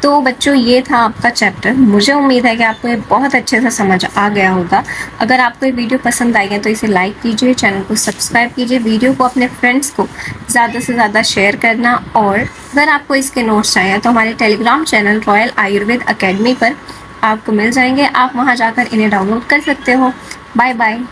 तो बच्चों ये था आपका चैप्टर। मुझे उम्मीद है कि आपको ये बहुत अच्छे से समझ आ गया होगा। अगर आपको ये वीडियो पसंद आई है तो इसे लाइक कीजिए, चैनल को सब्सक्राइब कीजिए, वीडियो को अपने फ्रेंड्स को ज़्यादा से ज़्यादा शेयर करना। और अगर आपको इसके नोट्स चाहिए तो हमारे Telegram channel royal Ayurveda academy पर आपको मिल जाएंगे, आप वहाँ जाकर इन्हें डाउनलोड कर सकते हो। Bye bye.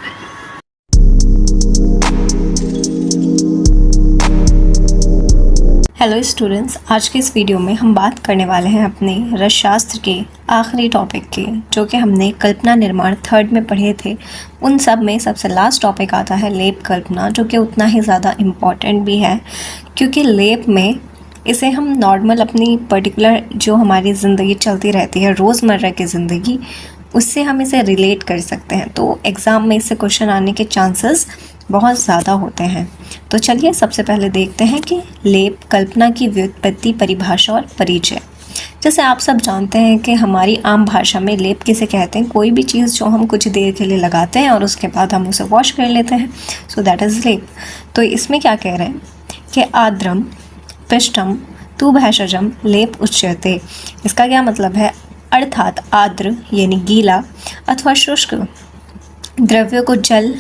हेलो स्टूडेंट्स, आज के इस वीडियो में हम बात करने वाले हैं अपने रसशास्त्र के आखिरी टॉपिक के, जो कि हमने कल्पना निर्माण 3rd में पढ़े थे। उन सब में सबसे लास्ट टॉपिक आता है लेप कल्पना, जो कि उतना ही ज़्यादा इम्पॉर्टेंट भी है, क्योंकि लेप में इसे हम नॉर्मल अपनी पर्टिकुलर जो हमारी ज़िंदगी चलती रहती है, रोज़मर्रा की ज़िंदगी, उससे हम इसे रिलेट कर सकते हैं। तो एग्ज़ाम में इससे क्वेश्चन आने के चांसेस बहुत ज़्यादा होते हैं। तो चलिए सबसे पहले देखते हैं कि लेप कल्पना की व्युत्पत्ति, परिभाषा और परिचय। जैसे आप सब जानते हैं कि हमारी आम भाषा में लेप किसे कहते हैं, कोई भी चीज़ जो हम कुछ देर के लिए लगाते हैं और उसके बाद हम उसे वॉश कर लेते हैं, सो दैट इज़ लेप। तो इसमें क्या कह रहे हैं कि आर्द्रम पिष्टम तु भेषजम लेप उच्यते। इसका क्या मतलब है, अर्थात आर्द्र यानी गीला अथवा शुष्क द्रव्य को जल,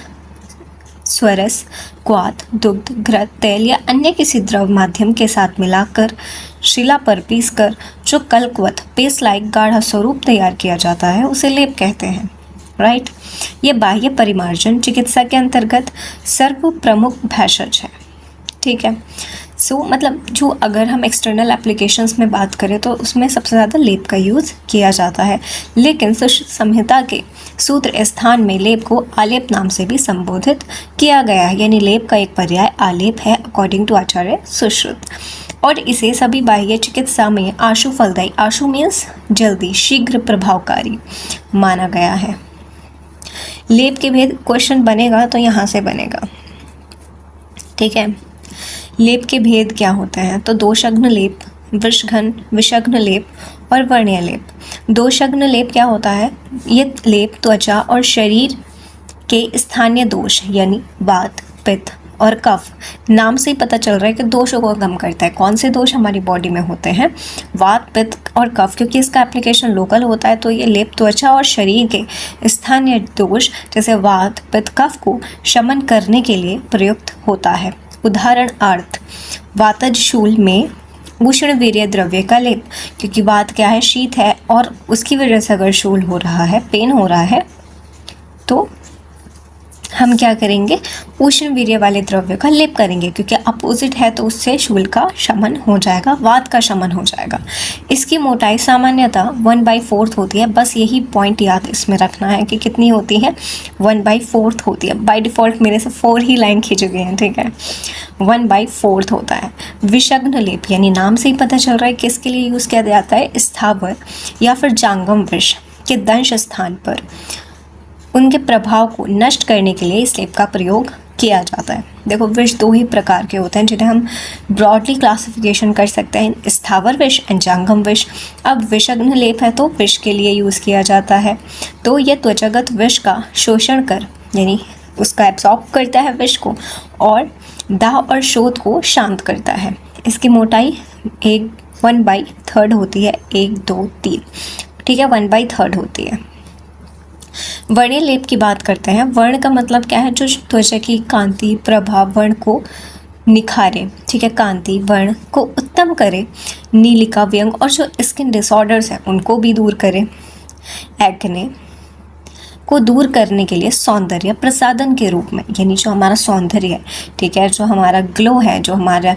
स्वरस, क्वाथ, दुग्ध, घृत, तेल या अन्य किसी द्रव माध्यम के साथ मिलाकर शिला पर पीसकर जो कल्कवत पेस्ट लाइक गाढ़ा स्वरूप तैयार किया जाता है उसे लेप कहते हैं, राइट। ये बाह्य परिमार्जन चिकित्सा के अंतर्गत सर्व प्रमुख भेषज है, ठीक है। सो मतलब जो अगर हम एक्सटर्नल एप्लीकेशंस में बात करें तो उसमें सबसे ज़्यादा लेप का यूज़ किया जाता है, लेकिन सुश्रुत संहिता के सूत्र स्थान में लेप को आलेप नाम से भी संबोधित किया गया है, यानी लेप का एक पर्याय आलेप है अकॉर्डिंग टू आचार्य सुश्रुत। और इसे सभी बाह्य चिकित्सा में आशु फलदायी, आशु मीन्स जल्दी, शीघ्र प्रभावकारी माना गया है। लेप के भेद क्वेश्चन बनेगा तो यहाँ से बनेगा, ठीक है। लेप के भेद क्या होते हैं, तो दोषघ्न लेप, वृषघन, विषघ्न लेप और वर्ण्य लेप। दोषघ्न लेप क्या होता है, ये लेप त्वचा और शरीर के स्थानीय दोष यानी वात, पित्त और कफ, नाम से ही पता चल रहा है कि दोषों को कम करता है। कौन से दोष हमारी बॉडी में होते हैं, वात, पित्त और कफ, क्योंकि इसका एप्लीकेशन लोकल होता है। तो ये लेप त्वचा और शरीर के स्थानीय दोष जैसे वात, पित्त, कफ को शमन करने के लिए प्रयुक्त होता है। उदाहरणार्थ वातज शूल में उष्ण वीर्य द्रव्य का लेप, क्योंकि वात क्या है, शीत है, और उसकी वजह से अगर शूल हो रहा है, पेन हो रहा है, तो हम क्या करेंगे, उष्ण वीर्य वाले द्रव्य का लेप करेंगे, क्योंकि अपोजिट है तो उससे शूल का शमन हो जाएगा, वात का शमन हो जाएगा। इसकी मोटाई सामान्यतः 1/4 होती है। बस यही पॉइंट याद इसमें रखना है कि कितनी होती है, 1/4 होती है। बाय डिफॉल्ट मेरे से 4 ही लाइन खींचे गए हैं, ठीक है, 1/4 होता है। विषग्न लेप यानी नाम से ही पता चल रहा है किसके लिए यूज़ किया जाता है, स्थावर या फिर जांगम विष के दंश स्थान पर उनके प्रभाव को नष्ट करने के लिए इस लेप का प्रयोग किया जाता है। देखो, विष 2 ही प्रकार के होते हैं जिन्हें हम ब्रॉडली क्लासिफिकेशन कर सकते हैं, स्थावर विष एंड जांगम विष। अब विषग्न लेप है तो विष के लिए यूज़ किया जाता है, तो यह त्वचागत विष का शोषण कर यानी उसका एब्सॉर्ब करता है विष को, और दाह और शोथ को शांत करता है। इसकी मोटाई 1/3 होती है, 1, 2, 3, ठीक है, 1/3 होती है। वर्णीय लेप की बात करते हैं। वर्ण का मतलब क्या है, जो त्वचा की कांति, प्रभा, वर्ण को निखारे, ठीक है, कांति वर्ण को उत्तम करे, नीलिका, व्यंग और जो स्किन डिसऑर्डर्स हैं उनको भी दूर करे, एक्ने को दूर करने के लिए सौंदर्य प्रसाधन के रूप में, यानी जो हमारा सौंदर्य है, ठीक है, जो हमारा ग्लो है, जो हमारा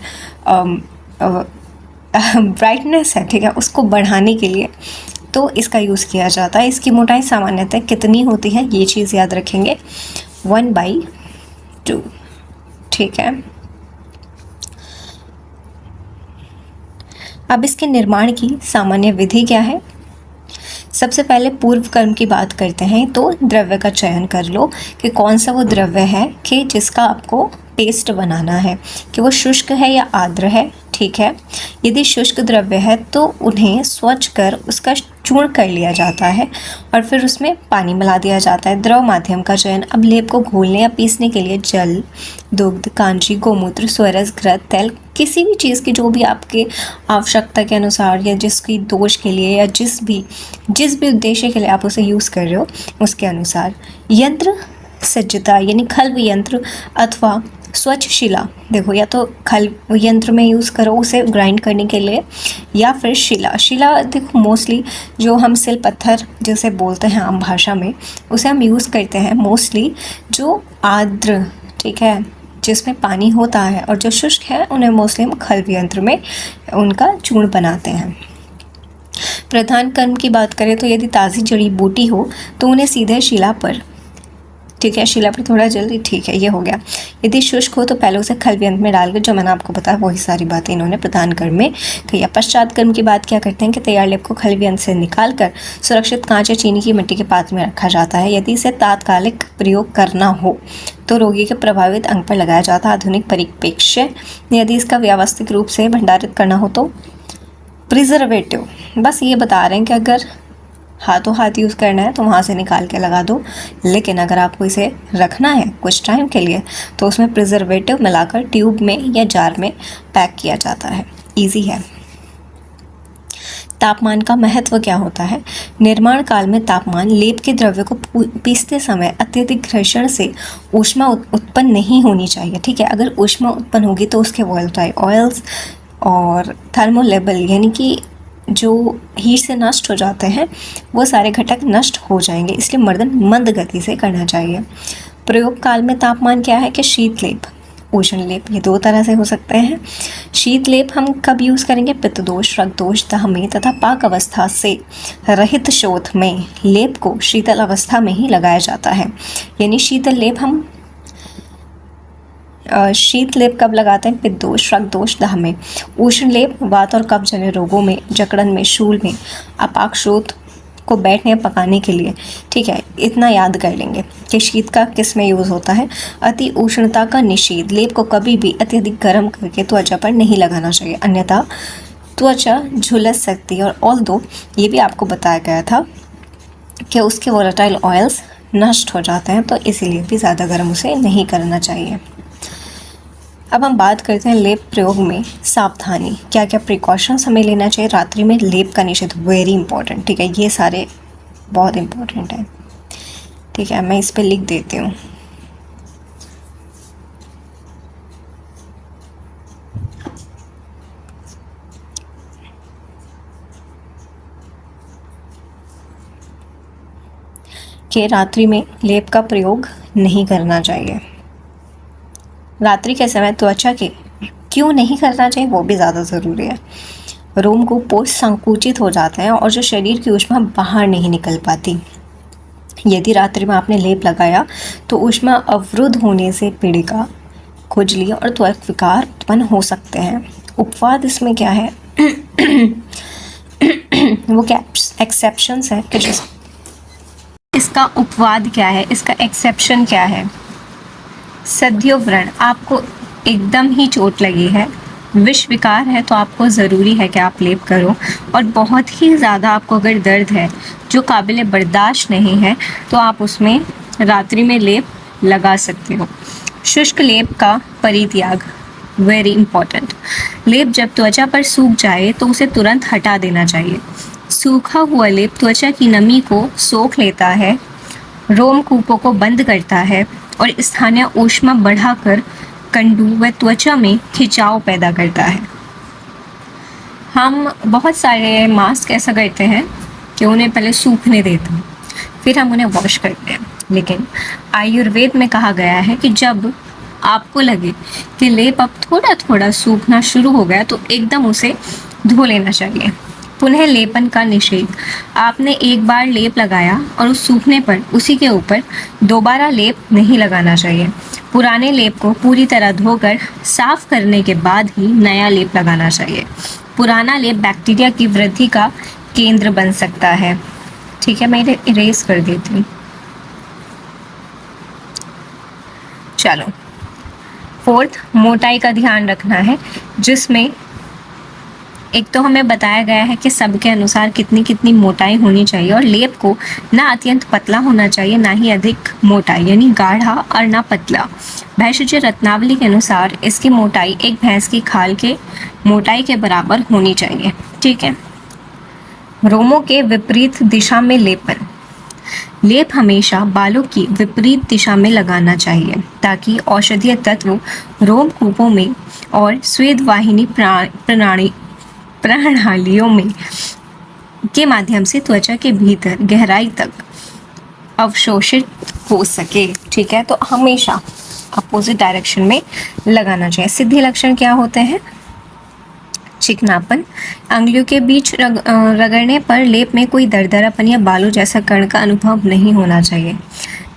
ब्राइटनेस है, ठीक है, उसको बढ़ाने के लिए तो इसका यूज़ किया जाता है। इसकी मोटाई सामान्यतः कितनी होती है, ये चीज़ याद रखेंगे, 1/2, ठीक है। अब इसके निर्माण की सामान्य विधि क्या है। सबसे पहले पूर्व कर्म की बात करते हैं, तो द्रव्य का चयन कर लो कि कौन सा वो द्रव्य है कि जिसका आपको पेस्ट बनाना है, कि वो शुष्क है या आर्द्र है, ठीक है। यदि शुष्क द्रव्य है तो उन्हें स्वच्छ कर उसका चूर्ण कर लिया जाता है और फिर उसमें पानी मिला दिया जाता है। द्रव माध्यम का चयन। अब लेप को घोलने या पीसने के लिए जल, दुग्ध, कांची, गोमूत्र, स्वरस, घृत, तेल, किसी भी चीज़ की जो भी आपके आवश्यकता के अनुसार या जिसकी दोष के लिए या जिस भी उद्देश्य के लिए आप उसे यूज़ कर रहे हो उसके अनुसार। यंत्र सज्जता यानी खल्व यंत्र अथवा स्वच्छ शिला, देखो या तो खल्व यंत्र में यूज़ करो उसे ग्राइंड करने के लिए, या फिर शिला देखो मोस्टली जो हम सिल पत्थर जिसे बोलते हैं आम भाषा में, उसे हम यूज़ करते हैं मोस्टली जो आर्द्र, ठीक है, जिसमें पानी होता है, और जो शुष्क है उन्हें मोस्टली हम खल्व यंत्र में उनका चूर्ण बनाते हैं। प्रधान कर्म की बात करें तो यदि ताज़ी जड़ी बूटी हो तो उन्हें सीधे शिला पर, ठीक है, शिला पर थोड़ा जल्दी, ठीक है, ये हो गया। यदि शुष्क हो तो पहले उसे खल्व यंत्र में डालकर, जो मैंने आपको बताया वही सारी बातें इन्होंने प्रधान कर्म में कही। पश्चात कर्म की बात क्या करते हैं कि तैयार लेप को खल्व यंत्र से निकालकर सुरक्षित कांच या चीनी की मिट्टी के पात्र में रखा जाता है। यदि इसे तात्कालिक प्रयोग करना हो तो रोगी के प्रभावित अंग पर लगाया जाता है। आधुनिक परिप्रेक्ष्य यदि इसका व्यवस्थित रूप से भंडारित करना हो तो प्रिजर्वेटिव, बस ये बता रहे हैं कि अगर हाथों हाथ यूज़ करना है तो वहाँ से निकाल के लगा दो, लेकिन अगर आपको इसे रखना है कुछ टाइम के लिए तो उसमें प्रिजर्वेटिव मिलाकर ट्यूब में या जार में पैक किया जाता है। इजी है। तापमान का महत्व क्या होता है। निर्माण काल में तापमान लेप के द्रव्य को पीसते समय अत्यधिक घर्षण से ऊष्मा उत्पन्न नहीं होनी चाहिए, ठीक है। अगर ऊष्मा उत्पन्न होगी तो उसके वोलेटाइल ऑयल्स और थर्मोलेबल यानी कि जो हीट से नष्ट हो जाते हैं वो सारे घटक नष्ट हो जाएंगे, इसलिए मर्दन मंद गति से करना चाहिए। प्रयोग काल में तापमान क्या है कि शीत लेप, उष्ण लेप, ये 2 तरह से हो सकते हैं। शीत लेप हम कब यूज़ करेंगे, पित्त दोष, रक्त दोष, दाह में तथा पाक अवस्था से रहित शोथ में लेप को शीतल अवस्था में ही लगाया जाता है। यानी शीतल लेप हम शीत लेप कब लगाते हैं, पित्त दोष, रक्त दोष, दाह में। उष्ण लेप वात और कफ जन्य रोगों में, जकड़न में, शूल में, अपाक शोथ को बैठने पकाने के लिए, ठीक है। इतना याद कर लेंगे कि शीत का किस में यूज़ होता है। अति उष्णता का निषेध, लेप को कभी भी अत्यधिक गर्म करके त्वचा पर नहीं लगाना चाहिए, अन्यथा त्वचा झुलस सकती है। और ऑल्दो ये भी आपको बताया गया था कि उसके वोलेटाइल ऑयल्स नष्ट हो जाते हैं, तो इसीलिए भी ज़्यादा गर्म उसे नहीं करना चाहिए। अब हम बात करते हैं लेप प्रयोग में सावधानी, क्या क्या प्रिकॉशंस हमें लेना चाहिए। रात्रि में लेप का निषेध, वेरी इंपॉर्टेंट, ठीक है, ये सारे बहुत इंपॉर्टेंट है, ठीक है। मैं इस पे लिख देती हूँ। कि रात्रि में लेप का प्रयोग नहीं करना चाहिए। रात्रि के समय त्वचा के क्यों नहीं करना चाहिए वो भी ज़्यादा ज़रूरी है। रोमकूप संकुचित हो जाते हैं और जो शरीर की ऊष्मा बाहर नहीं निकल पाती। यदि रात्रि में आपने लेप लगाया तो ऊष्मा अवरुद्ध होने से पीड़िका, खुजली और त्वचा विकार उत्पन्न हो सकते हैं। उपवाद इसमें क्या है वो क्या एक्सेप्शंस है कि इसका उपवाद क्या है, इसका एक्सेप्शन क्या है। सद्योव्रण, आपको एकदम ही चोट लगी है, विष विकार है तो आपको ज़रूरी है कि आप लेप करो। और बहुत ही ज़्यादा आपको अगर दर्द है जो काबिल बर्दाश्त नहीं है तो आप उसमें रात्रि में लेप लगा सकते हो। शुष्क लेप का परित्याग, वेरी इम्पॉर्टेंट। लेप जब त्वचा पर सूख जाए तो उसे तुरंत हटा देना चाहिए। सूखा हुआ लेप त्वचा की नमी को सोख लेता है, रोमकूपों को बंद करता है और स्थानीय ऊष्मा बढ़ाकर कंडू व त्वचा में खिंचाव पैदा करता है। हम बहुत सारे मास्क ऐसा करते हैं कि उन्हें पहले सूखने देते हैं, फिर हम उन्हें वॉश करते हैं। लेकिन आयुर्वेद में कहा गया है कि जब आपको लगे कि लेप अब थोड़ा थोड़ा सूखना शुरू हो गया तो एकदम उसे धो लेना चाहिए। पुनः लेपन का निषेध, आपने एक बार लेप लगाया और उस सूखने पर उसी के ऊपर दोबारा लेप नहीं लगाना चाहिए। पुराने लेप को पूरी तरह धोकर साफ करने के बाद ही नया लेप लगाना चाहिए। पुराना लेप बैक्टीरिया की वृद्धि का केंद्र बन सकता है। ठीक है, मैं इन्हें इरेज कर देती हूँ। चलो, फोर्थ, मोटाई का ध्यान रखना है, जिसमें एक तो हमें बताया गया है कि सबके अनुसार कितनी कितनी मोटाई होनी चाहिए और लेप को ना अत्यंत पतला होना चाहिए ना ही अधिक मोटाई यानी गाढ़ा और ना पतला। भैषज रत्नावली के अनुसार इसकी मोटाई एक भैंस की खाल के मोटाई के बराबर होनी चाहिए। ठीक है। रोमों के विपरीत दिशा में लेपन, लेप हमेशा बालों की विपरीत दिशा में लगाना चाहिए ताकि औषधीय तत्व रोमकूपों में और स्वेदवाहिनी प्रणालियों में के माध्यम से त्वचा के भीतर गहराई तक अवशोषित हो सके। ठीक है, तो हमेशा अपोजिट डायरेक्शन में लगाना चाहिए। सिद्धि लक्षण क्या होते हैं? चिकनापन, अंगुलियों के बीच रगड़ने पर लेप में कोई दरदरापन या बालों जैसा कण का अनुभव नहीं होना चाहिए।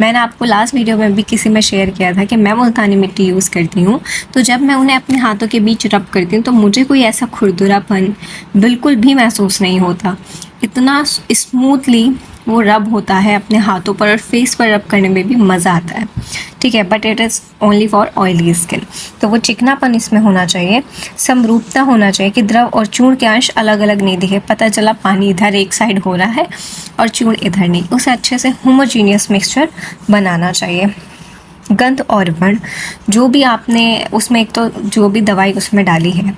मैंने आपको लास्ट वीडियो में भी किसी में शेयर किया था कि मैं मुल्तानी मिट्टी यूज़ करती हूँ, तो जब मैं उन्हें अपने हाथों के बीच रब करती हूँ तो मुझे कोई ऐसा खुरदुरापन बिल्कुल भी महसूस नहीं होता। इतना स्मूथली वो रब होता है अपने हाथों पर और फेस पर रब करने में भी मज़ा आता है। ठीक है, but it is only for oily skin. तो वो चिकनापन इसमें होना चाहिए। समरूपता होना चाहिए कि द्रव और चूर्ण के अंश अलग अलग नहीं दिखे। पता चला पानी इधर एक साइड हो रहा है और चूर्ण इधर नहीं, उसे अच्छे से होमोजीनियस मिक्सचर बनाना चाहिए। गंध और वर्ण, जो भी आपने उसमें एक तो जो भी दवाई उसमें डाली है,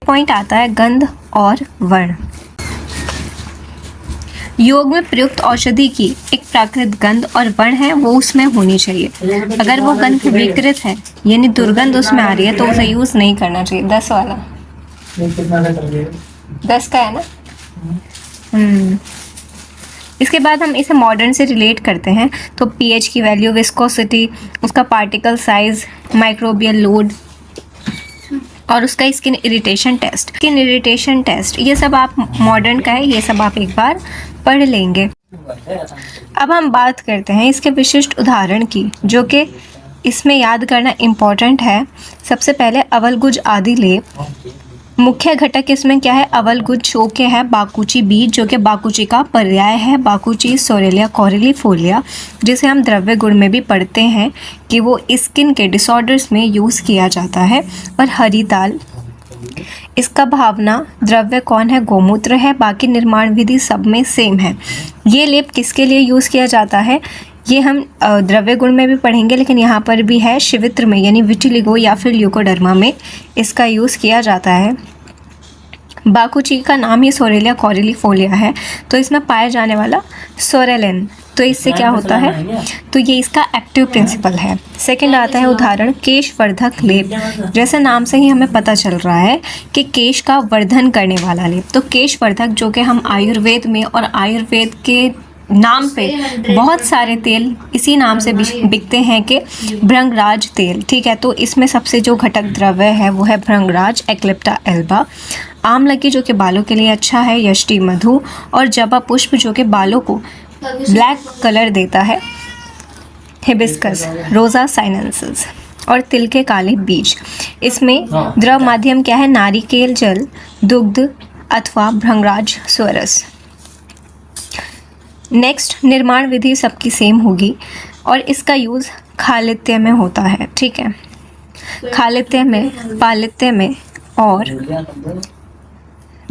पॉइंट आता है गंध और वर्ण। योग में प्रयुक्त औषधि की एक प्राकृत गंध और वर्ण है वो उसमें होनी चाहिए। अगर वो गंध विकृत है यानी दुर्गंध उसमें आ रही है तो उसे यूज़ नहीं करना चाहिए। 10 वाला 10 का है ना। इसके बाद हम इसे मॉडर्न से रिलेट करते हैं तो पीएच की वैल्यू, विस्कोसिटी, उसका पार्टिकल साइज, माइक्रोबियल लोड और उसका स्किन इरिटेशन टेस्ट, ये सब आप मॉडर्न का है, ये सब आप एक बार पढ़ लेंगे। अब हम बात करते हैं इसके विशिष्ट उदाहरण की, जो कि इसमें याद करना इम्पॉर्टेंट है। सबसे पहले अवलगुज आदि लेप। मुख्य घटक इसमें क्या है? अवलगुज जो कि है बाकुची बीज, जो कि बाकुची का पर्याय है। बाकुची सोरेलिया कॉरिलीफोलिया, जिसे हम द्रव्य गुण में भी पढ़ते हैं कि वो स्किन के डिसऑर्डर्स में यूज़ किया जाता है। और हरी दाल, इसका भावना द्रव्य कौन है? गोमूत्र है। बाकी निर्माण विधि सब में सेम है। ये लेप किसके लिए यूज़ किया जाता है? ये हम द्रव्य गुण में भी पढ़ेंगे, लेकिन यहाँ पर भी है शिवित्र में यानी विटिलिगो या फिर ल्यूकोडर्मा में इसका यूज़ किया जाता है। बाकुची का नाम ही सोरेलिया कॉरिलीफोलिया है, तो इसमें पाया जाने वाला सोरेलिन, तो इससे क्या होता है? तो ये इसका एक्टिव प्रिंसिपल है। सेकंड आता है उदाहरण केशवर्धक लेप। जैसे नाम से ही हमें पता चल रहा है कि केश का वर्धन करने वाला लेप। तो केशवर्धक जो कि हम आयुर्वेद में और आयुर्वेद के नाम पे बहुत सारे तेल इसी नाम से बिकते हैं कि भृंगराज तेल, ठीक है। तो इसमें सबसे जो घटक द्रव्य है वो है भृंगराज, एक्लिप्टा एल्बा, आमलकी जो कि बालों के लिए अच्छा है, यष्टि मधु, और जबा पुष्प जो कि बालों को ब्लैक कलर देता है, हिबिस्कस, रोजा साइनेंसिस, और तिल के काले बीज। इसमें द्रव माध्यम क्या है? नारिकेल जल, दुग्ध अथवा भृंगराज स्वरस। नेक्स्ट, निर्माण विधि सबकी सेम होगी और इसका यूज़ खालित्य में होता है, ठीक है। खालित्य में, पालित्य में और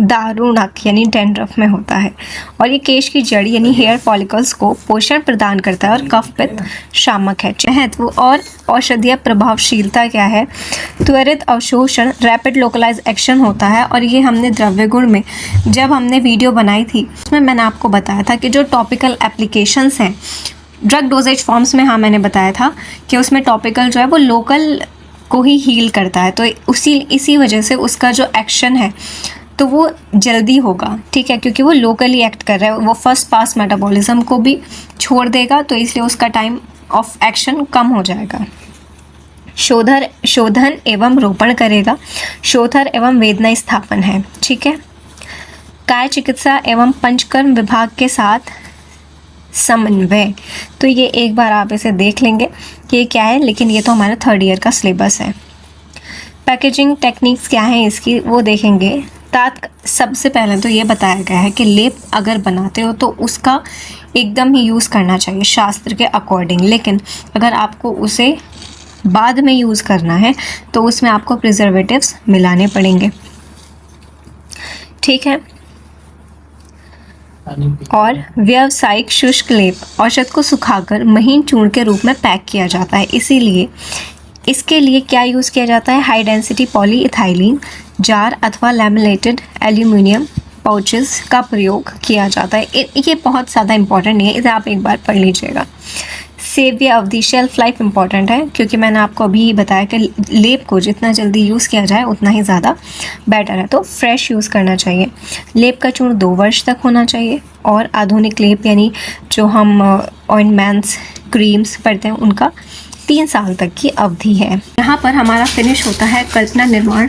दारुणक यानी डैंड्रफ में होता है। और ये केश की जड़ यानी हेयर फॉलिकल्स को पोषण प्रदान करता है और कफ पित्त शामक है। महत्व और औषधीय प्रभावशीलता क्या है? त्वरित अवशोषण, रैपिड लोकलाइज एक्शन होता है। और ये हमने द्रव्य गुण में जब हमने वीडियो बनाई थी उसमें मैंने आपको बताया था कि जो टॉपिकल एप्लीकेशंस हैं ड्रग डोजेज फॉर्म्स में, हाँ मैंने बताया था कि उसमें टॉपिकल जो है वो लोकल को ही हील करता है, तो इसी वजह से उसका जो एक्शन है तो वो जल्दी होगा, ठीक है, क्योंकि वो लोकली एक्ट कर रहा है, वो फर्स्ट पास मेटाबॉलिज्म को भी छोड़ देगा, तो इसलिए उसका टाइम ऑफ एक्शन कम हो जाएगा। शोधन एवं रोपण करेगा, शोधन एवं वेदना स्थापन है, ठीक है। काय चिकित्सा एवं पंचकर्म विभाग के साथ समन्वय, तो ये एक बार आप इसे देख लेंगे कि ये क्या है, लेकिन ये तो हमारा 3rd ईयर का सिलेबस है। पैकेजिंग टेक्निक्स क्या है इसकी वो देखेंगे। सबसे पहले तो ये बताया गया है कि लेप अगर बनाते हो तो उसका एकदम ही यूज़ करना चाहिए शास्त्र के अकॉर्डिंग, लेकिन अगर आपको उसे बाद में यूज़ करना है तो उसमें आपको प्रिजर्वेटिव्स मिलाने पड़ेंगे, ठीक है। और व्यावसायिक शुष्क लेप औषध को सुखाकर महीन चूर्ण के रूप में पैक किया जाता है, इसीलिए इसके लिए क्या यूज़ किया जाता है? हाई डेंसिटी पॉलीइथाइलिन जार अथवा लैमिनेटेड एल्यूमिनियम पाउचेस का प्रयोग किया जाता है। ये बहुत ज़्यादा इंपॉर्टेंट नहीं है, इसे आप एक बार पढ़ लीजिएगा। सेव्य अवधि, शेल्फ लाइफ इंपॉर्टेंट है, क्योंकि मैंने आपको अभी बताया कि लेप को जितना जल्दी यूज़ किया जाए उतना ही ज़्यादा बेटर है, तो फ्रेश यूज़ करना चाहिए। लेप का चूर्ण 2 वर्ष तक होना चाहिए और आधुनिक लेप यानी जो हम ऑइंटमेंट्स क्रीम्स पढ़ते हैं उनका 3 साल तक की अवधि है। यहाँ पर हमारा फिनिश होता है कल्पना निर्माण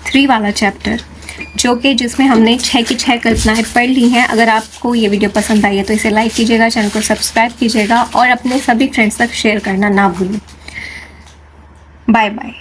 3 वाला चैप्टर, जो कि जिसमें हमने 6 की 6 कल्पनाएं पढ़ ली हैं। अगर आपको ये वीडियो पसंद आई है तो इसे लाइक कीजिएगा, चैनल को सब्सक्राइब कीजिएगा और अपने सभी फ्रेंड्स तक शेयर करना ना भूलें। Bye bye.